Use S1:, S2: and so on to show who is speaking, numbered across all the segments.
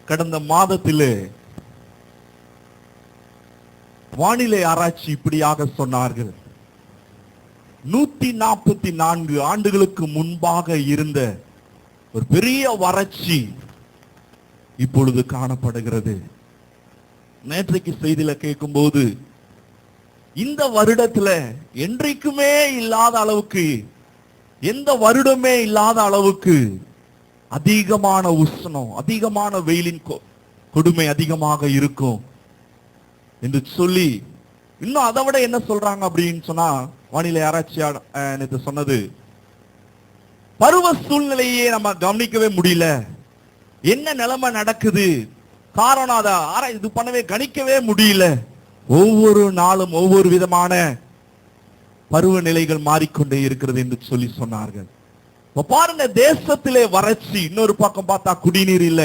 S1: கடந்த மாதத்திலே வானிலை ஆராய்ச்சி இப்படியாக சொன்னார்கள். 144 ஆண்டுகளுக்கு முன்பாக இருந்த ஒரு பெரிய வறட்சி இப்பொழுது காணப்படுகிறது. நேற்றைக்கு செய்தியில கேட்கும்போது இந்த வருடத்துல என்றைக்குமே இல்லாத அளவுக்கு, எந்த வருடமே இல்லாத அளவுக்கு அதிகமான உஷ்ணம், அதிகமான வெயிலின் கொடுமை அதிகமாக இருக்கும் என்று சொல்லி, இன்னும் அதை விட என்ன சொல்றாங்க அப்படின்னு சொன்னா, வானிலை ஆராய்ச்சியாளர் சொன்னது, பருவ சூழ்நிலையே நம்ம கவனிக்கவே முடியல, என்ன நிலைமை நடக்குது, காரணம் அதை இது பண்ணவே கணிக்கவே முடியல. ஒவ்வொரு நாளும் ஒவ்வொரு விதமான பருவநிலைகள் மாறிக்கொண்டே இருக்கிறது என்று சொல்லி சொன்னார்கள். பாருங்க, தேசத்திலே வறட்சி, இன்னொரு பக்கம் பார்த்தா குடிநீர் இல்ல.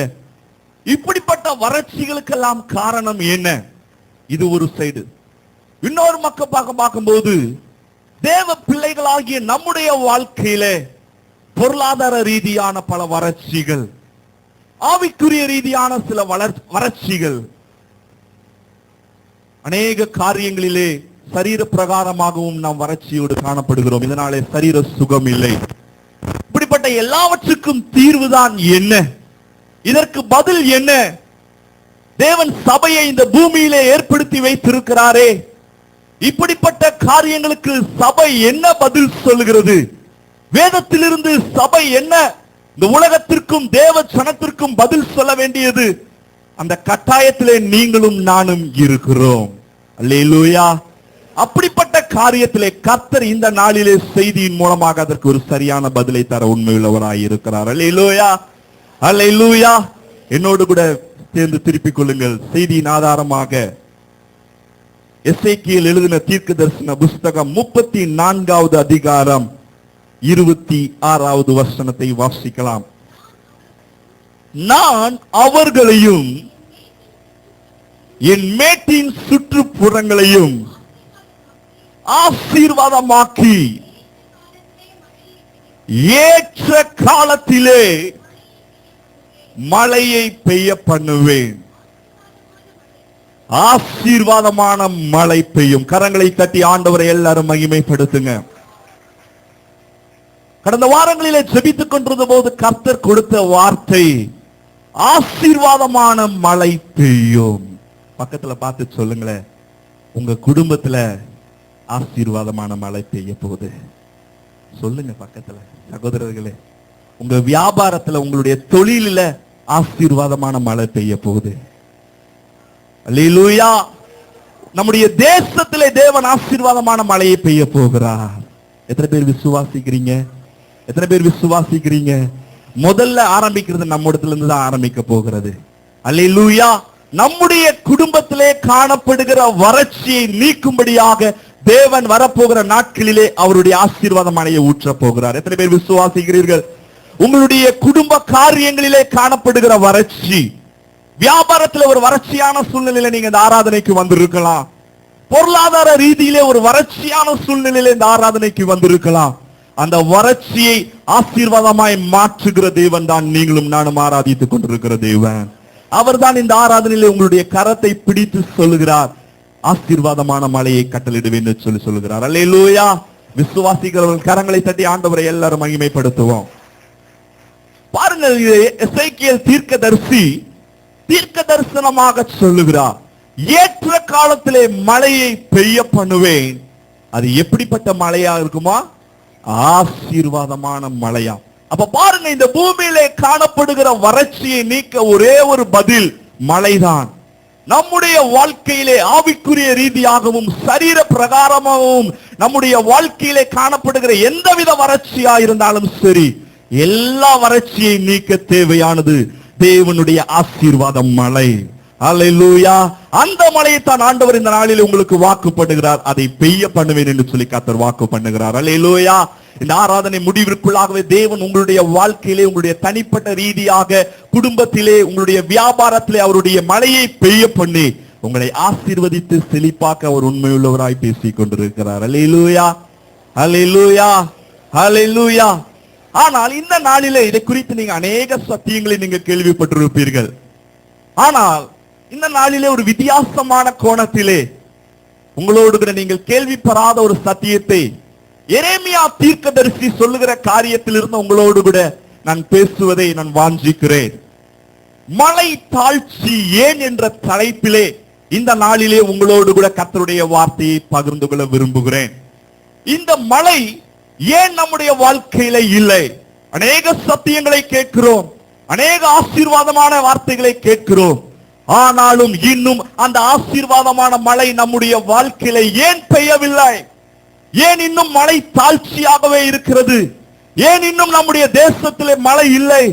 S1: இப்படிப்பட்ட வறட்சிகளுக்கெல்லாம் காரணம் என்ன? இது ஒரு சைடு. இன்னொரு பக்கம் பார்க்கும்போது தேவ பிள்ளைகளாகிய நம்முடைய வாழ்க்கையில பொருளாதார ரீதியான பல வறட்சிகள், ஆவிக்குரிய ரீதியான சில வறட்சிகள், அநேக காரியங்களிலே சரீர பிரகாரமாகவும் நாம் வறட்சியோடு காணப்படுகிறோம். இதனாலே சரீர சுகம் இல்லை. இப்படிப்பட்ட எல்லாவற்றுக்கும் தீர்வுதான் என்ன? இதற்கு பதில் என்ன? தேவன் சபையை இந்த பூமியிலே ஏற்படுத்தி வைத்திருக்கிறாரே, இப்படிப்பட்ட காரியங்களுக்கு சபை என்ன பதில் சொல்லுகிறது? வேதத்திலிருந்து சபை என்ன இந்த உலகத்திற்கும் தேவ ஜனத்திற்கும் பதில் சொல்ல வேண்டியது? அந்த கட்டாயத்திலே நீங்களும் நானும் இருக்கிறோம். அல்லேலூயா. அப்படிப்பட்ட காரியத்திலே கர்த்தர் இந்த நாளிலே செய்தியின் மூலமாக அதற்கு ஒரு சரியான பதிலை தர உண்மையுள்ளவராய் இருக்கிறார். அல்லேலூயா, அல்லேலூயா. என்னோடு கூட சேர்ந்து திருப்பிக் கொள்ளுங்கள். செய்தியின் ஆதாரமாக எசேக்கியேல் எழுதின தீர்க்க தரிசன புஸ்தகம் 34வது அதிகாரம் 26வது வசனத்தை வாசிக்கலாம். நான் அவர்களையும் என் மேட்டின் சுற்றுப்புறங்களையும் ஆசீர்வாதமாக்கி ஏற்ற காலத்திலே மழையை பெய்ய பண்ணுவேன். ஆசீர்வாதமான மழை பெய்யும். கரங்களை தட்டி ஆண்டவரை எல்லாரும் மகிமைப்படுத்துங்க. கடந்த வாரங்களிலே ஜெபித்துக் கொண்டிருந்த போது கர்த்தர் கொடுத்த வார்த்தை, ஆசீர்வாதமான மழை பெய்யும். பக்கத்துல பார்த்து சொல்லுங்களேன், உங்க குடும்பத்துல ஆசீர்வாதமான மழை பெய்ய போகுது. சொல்லுங்க பக்கத்துல. சகோதரர்களே, உங்க வியாபாரத்துல, உங்களுடைய தொழில ஆசீர்வாதமான மழை பெய்ய போகுது. அல்லேலூயா. நம்முடைய தேசத்திலே தேவன் ஆசீர்வாதமான மழையை பெய்ய போகிறார். எத்தனை பேர் விசுவாசிக்கிறீங்க? எத்தனை பேர் விசுவாசிக்கிறீங்க? முதல்ல ஆரம்பிக்கிறது நம்ம இடத்துல இருந்து தான் ஆரம்பிக்க போகிறது. அல்லேலூயா. நம்முடைய குடும்பத்திலே காணப்படுகிற வறட்சியை நீக்கும்படியாக தேவன் வரப்போகிற நாட்களிலே அவருடைய ஆசீர்வாத மழையை ஊற்ற போகிறார். எத்தனை பேர் விசுவாசிக்கிறீர்கள்? உங்களுடைய குடும்ப காரியங்களிலே காணப்படுகிற வறட்சி, வியாபாரத்தில் ஒரு வறட்சியான சூழ்நிலையில நீங்க இந்த ஆராதனைக்கு வந்திருக்கலாம். பொருளாதார ரீதியிலே ஒரு வறட்சியான சூழ்நிலையில இந்த ஆராதனைக்கு வந்திருக்கலாம். அந்த வறட்சியை ஆசீர்வாதமாய் மாற்றுகிற தேவன் தான் நீங்களும் நானும் ஆராதித்துக் கொண்டிருக்கிற தேவன். அவர் தான் இந்த ஆராதனையிலே உங்களுடைய கரத்தை பிடித்து சொல்லுகிறார், ஆசீர்வாதமான மழையை கட்டளிடுவேன் என்று சொல்லி சொல்லுகிறார். அல்லேலூயா. விசுவாசிக்கிறவர்கள் கரங்களை தட்டி ஆண்டவரை எல்லாரும் மகிமைப்படுத்துவோம். பாருங்கள், எசேக்கியேல் தீர்க்கதரிசி தீர்க்க தரிசனமாக சொல்லுகிறார், ஏற்ற காலத்திலே மழையை பெய்ய பண்ணுவேன். அது எப்படிப்பட்ட மழையா இருக்குமா? ஆசீர்வாதமான மழையா. அப்ப பாருங்க, இந்த பூமியிலே காணப்படுகிற வறட்சியை நீக்க ஒரே ஒரு பதில் மழைதான். நம்முடைய வாழ்க்கையிலே ஆவிக்குரிய ரீதியாகவும் சரீர பிரகாரமாகவும் நம்முடைய வாழ்க்கையிலே காணப்படுகிற எந்தவித வறட்சியா இருந்தாலும் சரி, எல்லா வறட்சியை நீக்க தேவையானது தேவனுடைய ஆசீர்வாதம் மழை. அல்லேலூயா. அந்த மழையை தான் ஆண்டவர் இந்த நாளில் உங்களுக்கு வாக்குப்படுகிறார். அதை பெய்ய பண்ணுவேன் என்று சொல்லி கர்த்தர் வாக்கு பண்ணுகிறார். அல்லேலூயா. இந்த ஆராதனை முடிவிற்குள்ளாகவே தேவன் உங்களுடைய வாழ்க்கையிலே, உங்களுடைய தனிப்பட்ட ரீதியாக, குடும்பத்திலே, உங்களுடைய வியாபாரத்திலே அவருடைய மழையை பெய்ய பண்ணி உங்களை ஆசீர்வதித்து செழிப்பாக்க அவர் உண்மையுள்ளவராய் பேசிக் கொண்டிருக்கிறார். அல்லேலூயா, அல்லேலூயா, அல்லேலூயா. ஆனால் இந்த நாளிலே இதை குறித்து நீங்க அநேக சத்தியங்களை நீங்க கேள்விப்பட்டிருப்பீர்கள். ஆனால் இந்த நாளிலே ஒரு வித்தியாசமான கோணத்திலே உங்களோடு கூட நீங்கள் கேள்விப்படாத ஒரு சத்தியத்தை எரேமியா தீர்க்கதரிசி சொல்லுகிற காரியத்தில் இருந்து உங்களோடு கூட நான் பேசுவதை நான் வாஞ்சிக்கிறேன். மலை தாழ்ச்சி ஏன் என்ற தலைப்பிலே இந்த நாளிலே உங்களோடு கூட கர்த்தருடைய வார்த்தையை பகிர்ந்து கொள்ள விரும்புகிறேன். இந்த மலை ஏன் நம்முடைய வாழ்க்கையில இல்லை? அநேக சத்தியங்களை கேட்கிறோம், அநேக ஆசீர்வாதமான வார்த்தைகளை கேட்கிறோம். ஆனாலும் இன்னும் அந்த ஆசீர்வாதமான மழை நம்முடைய வாழ்க்கையில ஏன் பெய்யவில்லை? ஏன் இன்னும் மழை தாழ்ச்சியாகவே இருக்கிறது? ஏன் இன்னும் நம்முடைய தேசத்திலே மழை இல்லை?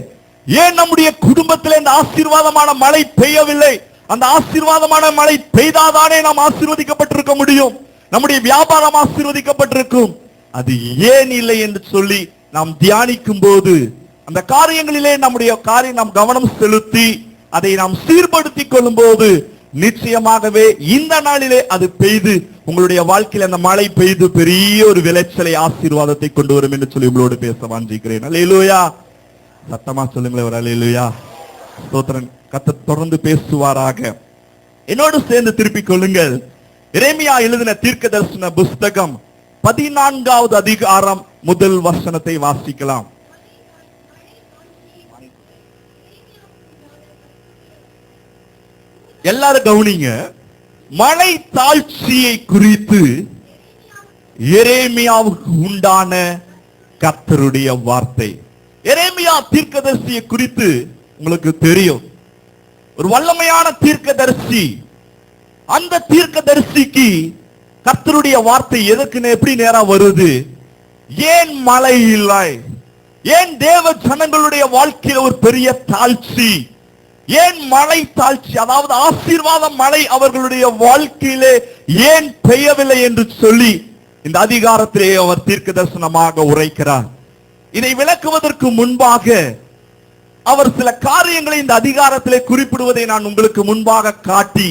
S1: ஏன் நம்முடைய குடும்பத்திலே இந்த ஆசீர்வாதமான மழை பெய்யவில்லை? அந்த ஆசீர்வாதமான மழை பெய்தாதானே நாம் ஆசீர்வதிக்கப்பட்டிருக்க முடியும், நம்முடைய வியாபாரம் ஆசீர்வதிக்கப்பட்டிருக்கும். அது ஏன் இல்லை என்று சொல்லி நாம் தியானிக்கும் போது அந்த காரியங்களிலே நம்முடைய காரியம் நாம் கவனம் செலுத்தி அதை நாம் சீர்படுத்திக் கொள்ளும் போது நிச்சயமாகவே இந்த நாளிலே அது பெய்து உங்களுடைய வாழ்க்கையில் அந்த மழை பெய்து பெரிய ஒரு விளைச்சலை ஆசீர்வாதத்தை கொண்டு வரும் என்று சொல்லி உங்களோடு பேச வாஞ்சிக்கிறேன். அல்லேலூயா. சத்தமா சொல்லுங்களேன் ஒரு அல்லேலூயா. ஸ்தோத்திரம். கர்த்தர் தொடர்ந்து பேசுவாராக. என்னோடு சேர்ந்து திருப்பிக் கொள்ளுங்கள். எரேமியா எழுதின தீர்க்கதரிசன புஸ்தகம் 14வது அதிகாரம் முதல் வசனத்தை வாசிக்கலாம். எல்லாரும் கவனிங்க. மழை தாழ்ச்சியை குறித்து எரேமியாவுக்கு உண்டான கர்த்தருடைய வார்த்தை. எரேமியா தீர்க்கதரிசியை குறித்து உங்களுக்கு தெரியும், ஒரு வல்லமையான தீர்க்கதரிசி. அந்த தீர்க்கதரிசிக்கு கர்த்தருடைய வார்த்தை எதற்குன்னு எப்படி நேரா வருது? ஏன் மழை இல்லை? ஏன் தேவ ஜனங்களுடைய வாழ்க்கையில் ஒரு பெரிய தாழ்ச்சி? ஏன் மழை தாழ்ச்சி, அதாவது ஆசீர்வாத மழை அவர்களுடைய வாழ்க்கையிலே ஏன் பெய்யவில்லை என்று சொல்லி இந்த அதிகாரத்திலே அவர் தீர்க்க தரிசனமாக உரைக்கிறார். இதை விளக்குவதற்கு முன்பாக அவர் சில காரியங்களை இந்த அதிகாரத்திலே குறிப்பிடுவதை நான் உங்களுக்கு முன்பாக காட்டி,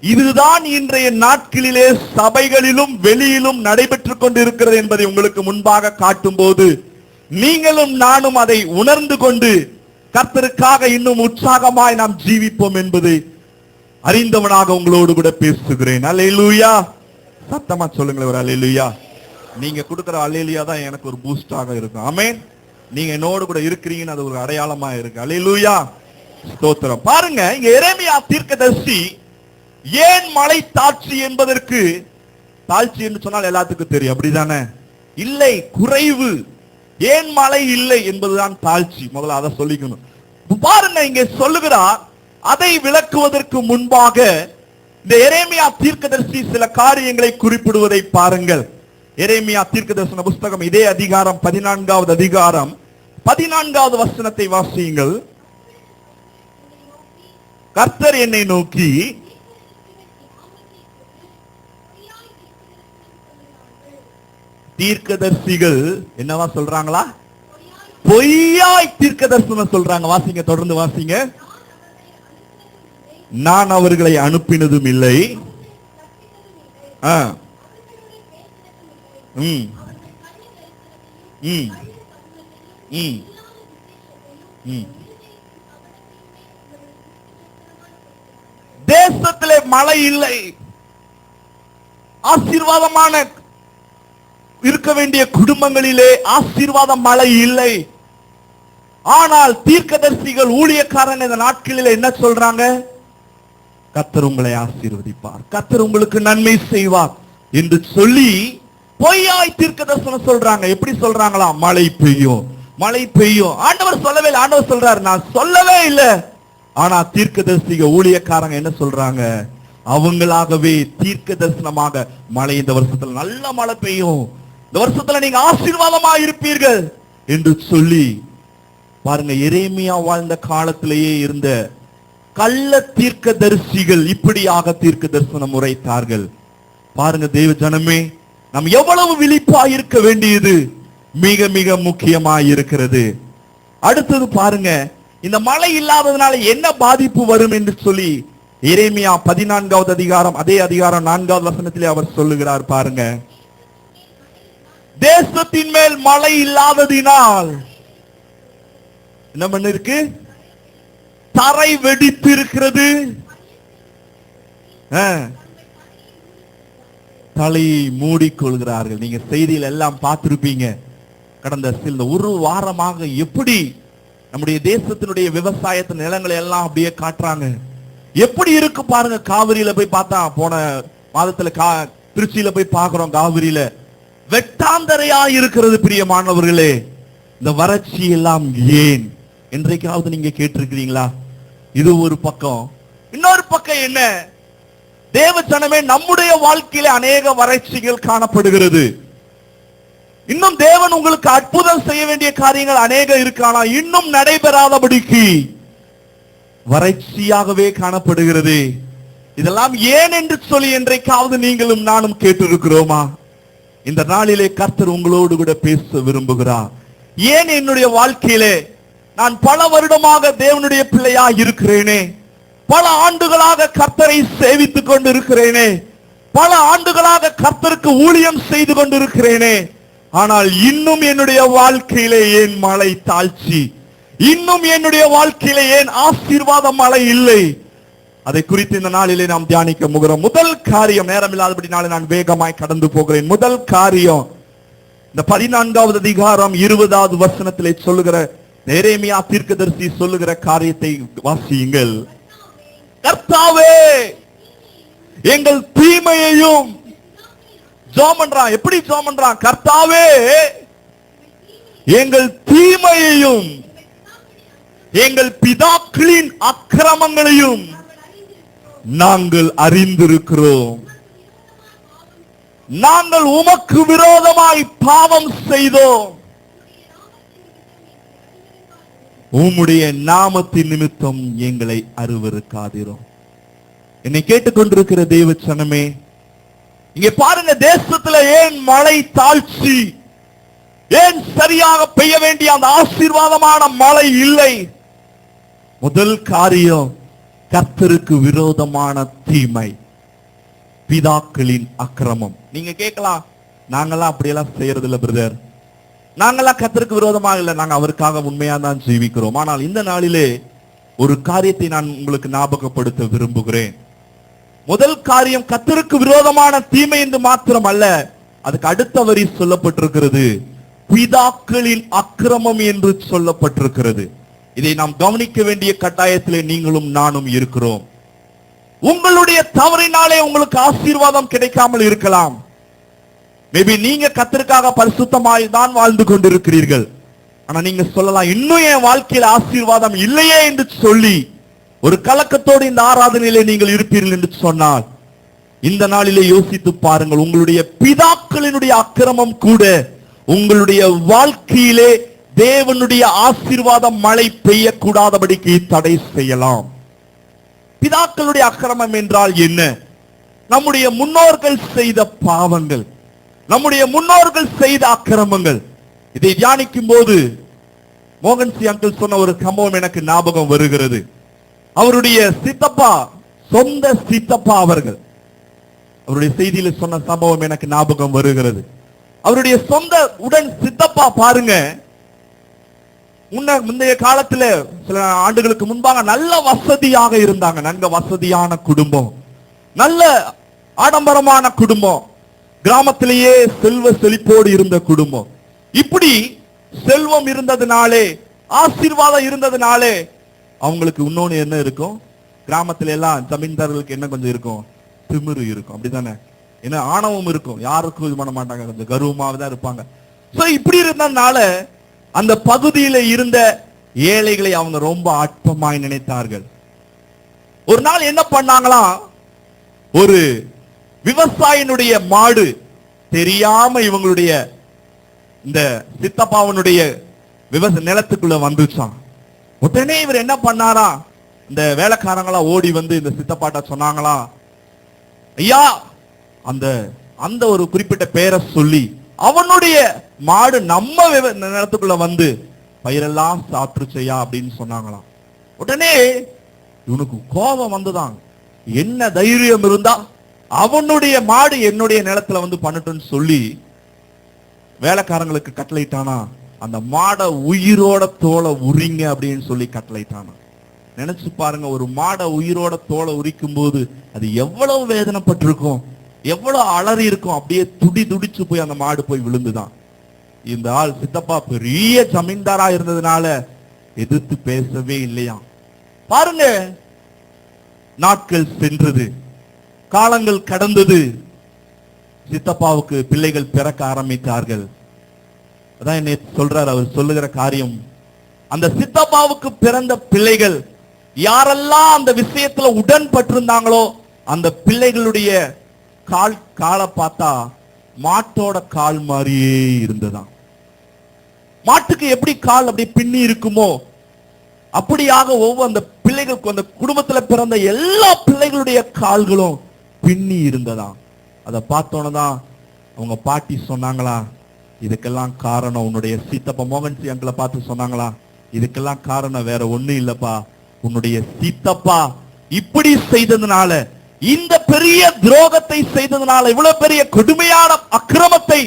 S1: இதுதான் இன்றைய நாட்களிலே சபைகளிலும் வெளியிலும் நடைபெற்றுக் கொண்டிருக்கிறது என்பதை உங்களுக்கு முன்பாக காட்டும் போது நீங்களும் நானும் அதை உணர்ந்து கொண்டு கர்த்தருக்காக இன்னும் உற்சாகமாய் நாம் ஜீவிப்போம் என்பதை அறிந்தவனாக உங்களோடு கூட பேசுகிறேன். அல்லேலூயா. சத்தமா சொல்லுங்களேன் ஒரு அல்லேலூயா. நீங்க கொடுக்கிற அல்லேலூயா தான் எனக்கு ஒரு பூஸ்டாக இருக்கும். ஆமென். நீங்க என்னோடு கூட இருக்கிறீங்கன்னு அது ஒரு அடையாளமா இருக்கு. அல்லேலூயா. ஸ்தோத்திரம். பாருங்க, இங்க எரேமியா தீர்க்கதரிசி ஏன் மழை தாழ்ச்சி என்பதற்கு, தாழ்ச்சி என்று சொன்னால் எல்லாத்துக்கும் தெரியும், அப்படிதானே? இல்லை, குறைவு. ஏன் மழை இல்லை என்பதுதான் தாழ்ச்சி. முதல்ல அதை சொல்லிக்கணும். பாருங்க, இங்கே சொல்லுகிறார். அதை விளக்குவதற்கு முன்பாக இந்த எரேமியா தீர்க்கதரிசி சில காரியங்களை குறிப்பிடுவதை பாருங்கள். எரேமியா தீர்க்கதரிசன புஸ்தகம் இதே அதிகாரம் 14வது அதிகாரம் 14வது வசனத்தை வாசியுங்கள். கர்த்தர் என்னை நோக்கி தீர்க்கதரிசிகள் என்னவா சொல்றாங்களா? பொய்யாய் தீர்க்க தரிசனம் சொல்றாங்க. வாசிங்க, தொடர்ந்து வாசிங்க. நான் அவர்களை அனுப்பினதும் இல்லை. தேசத்திலே மழை இல்லை, ஆசீர்வாதமான இருக்க வேண்டிய குடும்பங்களிலே ஆசீர்வாத மழை இல்லை. ஆனால் தீர்க்கதரிசிகள் ஊழியக்காரன் இந்த நாட்களில் என்ன சொல்றாங்க? கர்த்தர் உங்களை ஆசீர்வதிப்பார், கர்த்தர் உங்களுக்கு நன்மை செய்வார் என்று சொல்லி பொய்யாய் தீர்க்க தரிசனம் சொல்றாங்க. எப்படி சொல்றாங்களா? மழை பெய்யும், மழை பெய்யும். ஆண்டவர் சொல்லவே இல்லை. ஆண்டவர் சொல்றாரு, நான் சொல்லவே இல்லை. ஆனா தீர்க்கதரிசிக ஊழியக்காரங்க என்ன சொல்றாங்க? அவங்களாகவே தீர்க்க தரிசனமாக மழை இந்த வருஷத்துல நல்ல மழை பெய்யும், இந்த வருஷத்துல நீங்க ஆசீர்வாதமா இருப்பீர்கள் என்று சொல்லி பாருங்க. எரேமியா வாழ்ந்த காலத்திலேயே இருந்த கள்ள தீர்க்கதரிசிகள் இப்படியாக தீர்க்க தரிசனம் உரைத்தார்கள். பாருங்க தேவ ஜனமே, நாம் எவ்வளவு விழிப்பா இருக்க வேண்டியது மிக மிக முக்கியமாய் இருக்கிறது. அடுத்தது பாருங்க, இந்த மழை இல்லாததுனால என்ன பாதிப்பு வரும் என்று சொல்லி எரேமியா 14வது அதிகாரம் அதே அதிகாரம் 4வது வசனத்திலே அவர் சொல்லுகிறார். பாருங்க, தேசத்தின் மேல் மழை இல்லாததினால் என்ன பண்ணிருக்கு? தரை வெடித்து இருக்கிறது. தலையை மூடிக்கொள்கிறார்கள். நீங்க செய்தியில் எல்லாம் பார்த்திருப்பீங்க. கடந்த சில ஒரு வாரமாக எப்படி நம்முடைய தேசத்தினுடைய விவசாயத்தின் நிலங்களை எல்லாம் அப்படியே காட்டுறாங்க. எப்படி இருக்கு பாருங்க. காவிரியில போய் பார்த்தா, போன மாதத்துல திருச்சியில போய் பார்க்கிறோம், காவிரியில வெட்டாந்தரையா இருக்கிறது. பிரியமானவர்களே, இந்த வறட்சி எல்லாம் ஏன் என்றைக்காவது நீங்க கேட்டிருக்கிறீங்களா? இது ஒரு பக்கம். இன்னொரு பக்கம் என்ன? தேவ ஜனமே, நம்முடைய வாழ்க்கையில அநேக வறட்சிகள் காணப்படுகிறது. இன்னும் தேவன் உங்களுக்கு அற்புதம் செய்ய வேண்டிய காரியங்கள் அநேக இருக்கானா இன்னும் நடைபெறாதபடிக்கு வறட்சியாகவே காணப்படுகிறது. இதெல்லாம் ஏன் என்று சொல்லி என்றைக்காவது நீங்களும் நானும் கேட்டிருக்கிறோமா? இந்த நாளிலே கர்த்தர் உங்களோடு கூட பேச விரும்புகிறார். ஏன் என்னுடைய வாழ்க்கையிலே நான் பல வருடமாக தேவனுடைய பிள்ளையா இருக்கிறேனே, பல ஆண்டுகளாக கர்த்தரை சேவித்துக் கொண்டிருக்கிறேனே, பல ஆண்டுகளாக கர்த்தருக்கு ஊழியம் செய்து கொண்டிருக்கிறேனே, ஆனால் இன்னும் என்னுடைய வாழ்க்கையிலே ஏன் மழை தாழ்ச்சி, இன்னும் என்னுடைய வாழ்க்கையிலே ஏன் ஆசீர்வாத மழை இல்லை? அதை குறித்து இந்த நாளிலே நாம் தியானிக்க முகிறோம். முதல் காரியம், நேரம் இல்லாதபடினாலே நான் வேகமாய் கடந்து போகிறேன். முதல் காரியம், இந்த 14வது அதிகாரம் 20வது வசனத்திலே சொல்லுகிற எரேமியா தீர்க்கதரிசி சொல்லுகிற காரியத்தை வாசியுங்கள். கர்த்தாவே, எங்கள் தீமையையும் ஜெபம் பண்றான். எப்படி ஜெபம் பண்றான்? கர்த்தாவே, எங்கள் தீமையையும் எங்கள் பிதாக்களின் அக்கிரமங்களையும் நாங்கள் அறிந்திருக்கிறோம். நாங்கள் உமக்கு விரோதமாய் பாவம் செய்தோம். உம்முடைய நாமத்தின் நிமித்தம் எங்களை அருவருக்காதீரும். என்னை கேட்டுக்கொண்டிருக்கிற தேவ ஜனமே, இங்கே பாருங்க, தேசத்துல ஏன் மழை தாழ்ச்சி, ஏன் சரியாக பெய்ய வேண்டிய அந்த ஆசீர்வாதமான மழை இல்லை? முதல் காரியம், கர்த்தருக்கு விரோதமான தீமை, பிதாக்களின் அக்கிரமம். நீங்க கேட்கலாம், நாங்கெல்லாம் அப்படியெல்லாம் செய்யறது இல்ல பிரதர், நாங்கெல்லாம் கர்த்தருக்கு விரோதமாக இல்லை, நாங்க அவருக்காக உண்மையா தான் ஜீவிக்கிறோம். ஆனால் இந்த நாளிலே ஒரு காரியத்தை நான் உங்களுக்கு ஞாபகப்படுத்த விரும்புகிறேன். முதல் காரியம், கர்த்தருக்கு விரோதமான தீமை என்று மாத்திரம் அல்ல, அதுக்கு அடுத்த வரி சொல்லப்பட்டிருக்கிறது, பிதாக்களின் அக்கிரமம் என்று சொல்லப்பட்டிருக்கிறது. இதை நாம் கவனிக்க வேண்டிய கட்டாயத்திலே நீங்களும் நானும் இருக்கிறோம். உங்களுடைய தவறினாலே உங்களுக்கு ஆசீர்வாதம் கிடைக்காமல் இருக்கலாம். மேபி நீங்க கர்த்தருக்காக பரிசுத்தமாய் தான் வாழ்ந்து கொண்டிருக்கிறீர்கள். ஆனா நீங்க சொல்லலாம், இன்னும் என் வாழ்க்கையில் ஆசீர்வாதம் இல்லையே என்று சொல்லி ஒரு கலக்கத்தோடு இந்த ஆராதனையிலே நீங்கள் இருப்பீர்கள் என்று சொன்னால், இந்த நாளிலே யோசித்து பாருங்கள், உங்களுடைய பிதாக்களினுடைய அக்கிரமம் கூட உங்களுடைய வாழ்க்கையிலே தேவனுடைய ஆசீர்வாதம் மழை பெய்யக்கூடாதபடிக்கு தடை செய்யலாம். பிதாக்களுடைய அக்கிரமம் என்றால் என்ன? நம்முடைய முன்னோர்கள் செய்த பாவங்கள், நம்முடைய முன்னோர்கள் செய்த அக்கிரமங்கள். இதை தியானிக்கும் போது மோகன் சி அங்கிள் சொன்ன ஒரு சம்பவம் எனக்கு ஞாபகம் வருகிறது. அவருடைய சித்தப்பா, சொந்த சித்தப்பா அவர்கள், அவருடைய செய்தியில சொன்ன சம்பவம் எனக்கு ஞாபகம் வருகிறது. அவருடைய சொந்த உடன் சித்தப்பா பாருங்க, முந்தைய காலத்துல சில ஆண்டுகளுக்கு முன்பாக நல்ல வசதியாக இருந்தாங்க. நல்ல வசதியான குடும்பம், நல்ல ஆடம்பரமான குடும்பம், கிராமத்திலேயே செல்வ செழிப்போடு இருந்த குடும்பம். இப்படி செல்வம் இருந்ததுனாலே, ஆசீர்வாதம் இருந்ததுனாலே அவங்களுக்கு இன்னொன்னு என்ன இருக்கும்? கிராமத்துல எல்லாம் ஜமீன்தார்களுக்கு என்ன கொஞ்சம் இருக்கும்? திமிரு இருக்கும், அப்படித்தானே? என்ன, ஆணவம் இருக்கும், யாருக்கும் இது பண்ண மாட்டாங்க, கொஞ்சம் கர்வமாக தான் இருப்பாங்க. சோ இப்படி இருந்ததுனால அந்த பகுதியில இருந்த ஏழைகளை அவங்க ரொம்ப அற்பமாய் நினைத்தார்கள். ஒரு நாள் என்ன பண்ணாங்களாம், ஒரு விவசாயினுடைய மாடு தெரியாம இவங்களுடைய இந்த சித்தப்பாவனுடைய நிலத்துக்குள்ள வந்துச்சான். உடனே இவர் என்ன பண்ணாரா, இந்த வேலைக்காரங்களா ஓடி வந்து இந்த சித்தப்பாட்ட சொன்னாங்களா, ஐயா, அந்த அந்த ஒரு குறிப்பிட்ட பெயரை சொல்லி அவனுடைய மாடு நம்ம நிலத்துக்குள்ள வந்து பயிரெல்லாம் சாப்பிட்டுச்சையா அப்படின்னு சொன்னாங்களாம். உடனே இவனுக்கு கோபம் வந்துதான், என்ன தைரியம் இருந்தா அவனுடைய மாடு என்னுடைய நிலத்துல வந்து பண்ணட்டுன்னு சொல்லி வேலைக்காரங்களுக்கு கட்டளையிட்டானா, அந்த மாடை உயிரோட தோலை உரிங்க அப்படின்னு சொல்லி கட்டளையிட்டானா. நினைச்சு பாருங்க, ஒரு மாடை உயிரோட தோலை உரிக்கும் போது அது எவ்வளவு வேதனைப்பட்டிருக்கும், எவ்வளவு அலறி இருக்கும். அப்படியே துடிச்சு போய் அந்த மாடு போய் விழுந்துதான். இந்த ஆள் சித்தப்பா பெரிய ஜமீன்தாரா இருந்ததுனால எதிர்த்து பேசவே இல்லையா. பாருங்க, நாட்கள் சென்றது, காலங்கள் கடந்தது, சித்தப்பாவுக்கு பிள்ளைகள் பிறக்க ஆரம்பித்தார்கள். அதான் என்ன சொல்றாரு, அவர் சொல்லுகிற காரியம், அந்த சித்தப்பாவுக்கு பிறந்த பிள்ளைகள் யாரெல்லாம் அந்த விஷயத்துல உடன்பட்டிருந்தாங்களோ அந்த பிள்ளைகளுடைய காலை பார்த்தா மாட்டோட கால் மாதிரியே இருந்ததாம். மாட்டுக்கு எப்படி கால் அப்படி பின்னி இருக்குமோ அப்படியாக ஒவ்வொரு அந்த பிள்ளைகளுக்கு, அந்த குடும்பத்துல பிறந்த எல்லா பிள்ளைகளுடைய கால்களும் பின்னி இருந்ததாம். அதை பார்த்தோன்னதான் அவங்க பாட்டி சொன்னாங்களா, இதுக்கெல்லாம் காரணம் உன்னுடைய சித்தப்பா. மோகன்சி அங்கிளை பார்த்து சொன்னாங்களா, இதுக்கெல்லாம் காரணம் வேற ஒண்ணு இல்லப்பா, உன்னுடைய சித்தப்பா இப்படி செய்ததுனால, இந்த பெரிய துரோகத்தை செய்ததுனால, இவ்வளவு பெரிய கொடுமையான அக்கிரமத்தை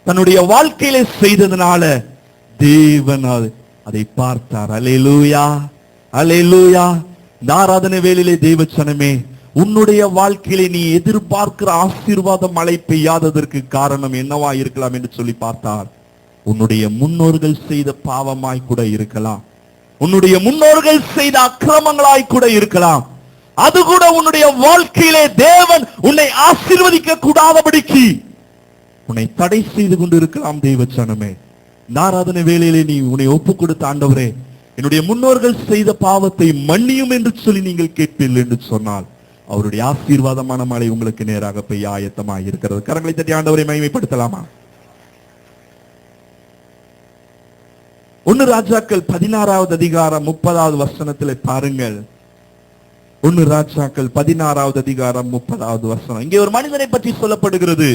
S1: தன்னுடைய வாழ்க்கையில செய்ததுனால தேவன் அதை பார்த்தார். அல்லேலூயா, அல்லேலூயா. இந்த ஆராதனை வேளையிலே தேவச்சனமே, உன்னுடைய வாழ்க்கையிலே நீ எதிர்பார்க்கிற ஆசீர்வாதம் மழை பெய்யாததற்கு காரணம் என்னவா இருக்கலாம் என்று சொல்லி பார்த்தார். உன்னுடைய முன்னோர்கள் செய்த பாவமாய் கூட இருக்கலாம், உன்னுடைய முன்னோர்கள் செய்த அக்கிரமங்களாய் கூட இருக்கலாம். அது கூட உன்னுடைய வாழ்க்கையிலே தேவன் உன்னை ஆசீர்வதிக்க கூடாதபடிக்கு உன்னை தடை செய்து கொண்டு இருக்கலாம். தேவச்சனமே, ஆராதனை வேளையிலே நீ உன்னை ஒப்பு கொடுத்த ஆண்டவரே, என்னுடைய முன்னோர்கள் செய்த பாவத்தை மன்னியும் என்று சொல்லி நீங்கள் கேட்பீர்கள் என்று சொன்னால் அவருடைய ஆசீர்வாதமான மழை உங்களுக்கு நேராக பெய்ய ஆயத்தமாக இருக்கிறது. கரங்களை தட்டி ஆண்டவரை மகிமைப்படுத்தலாமா? 1 ராஜாக்கள் 16வது அதிகாரம் 30வது வசனத்திலே பாருங்கள். 1 ராஜாக்கள் 16வது அதிகாரம் 30வது வசனம். இங்கே ஒரு மனிதனை பற்றி சொல்லப்படுகிறது.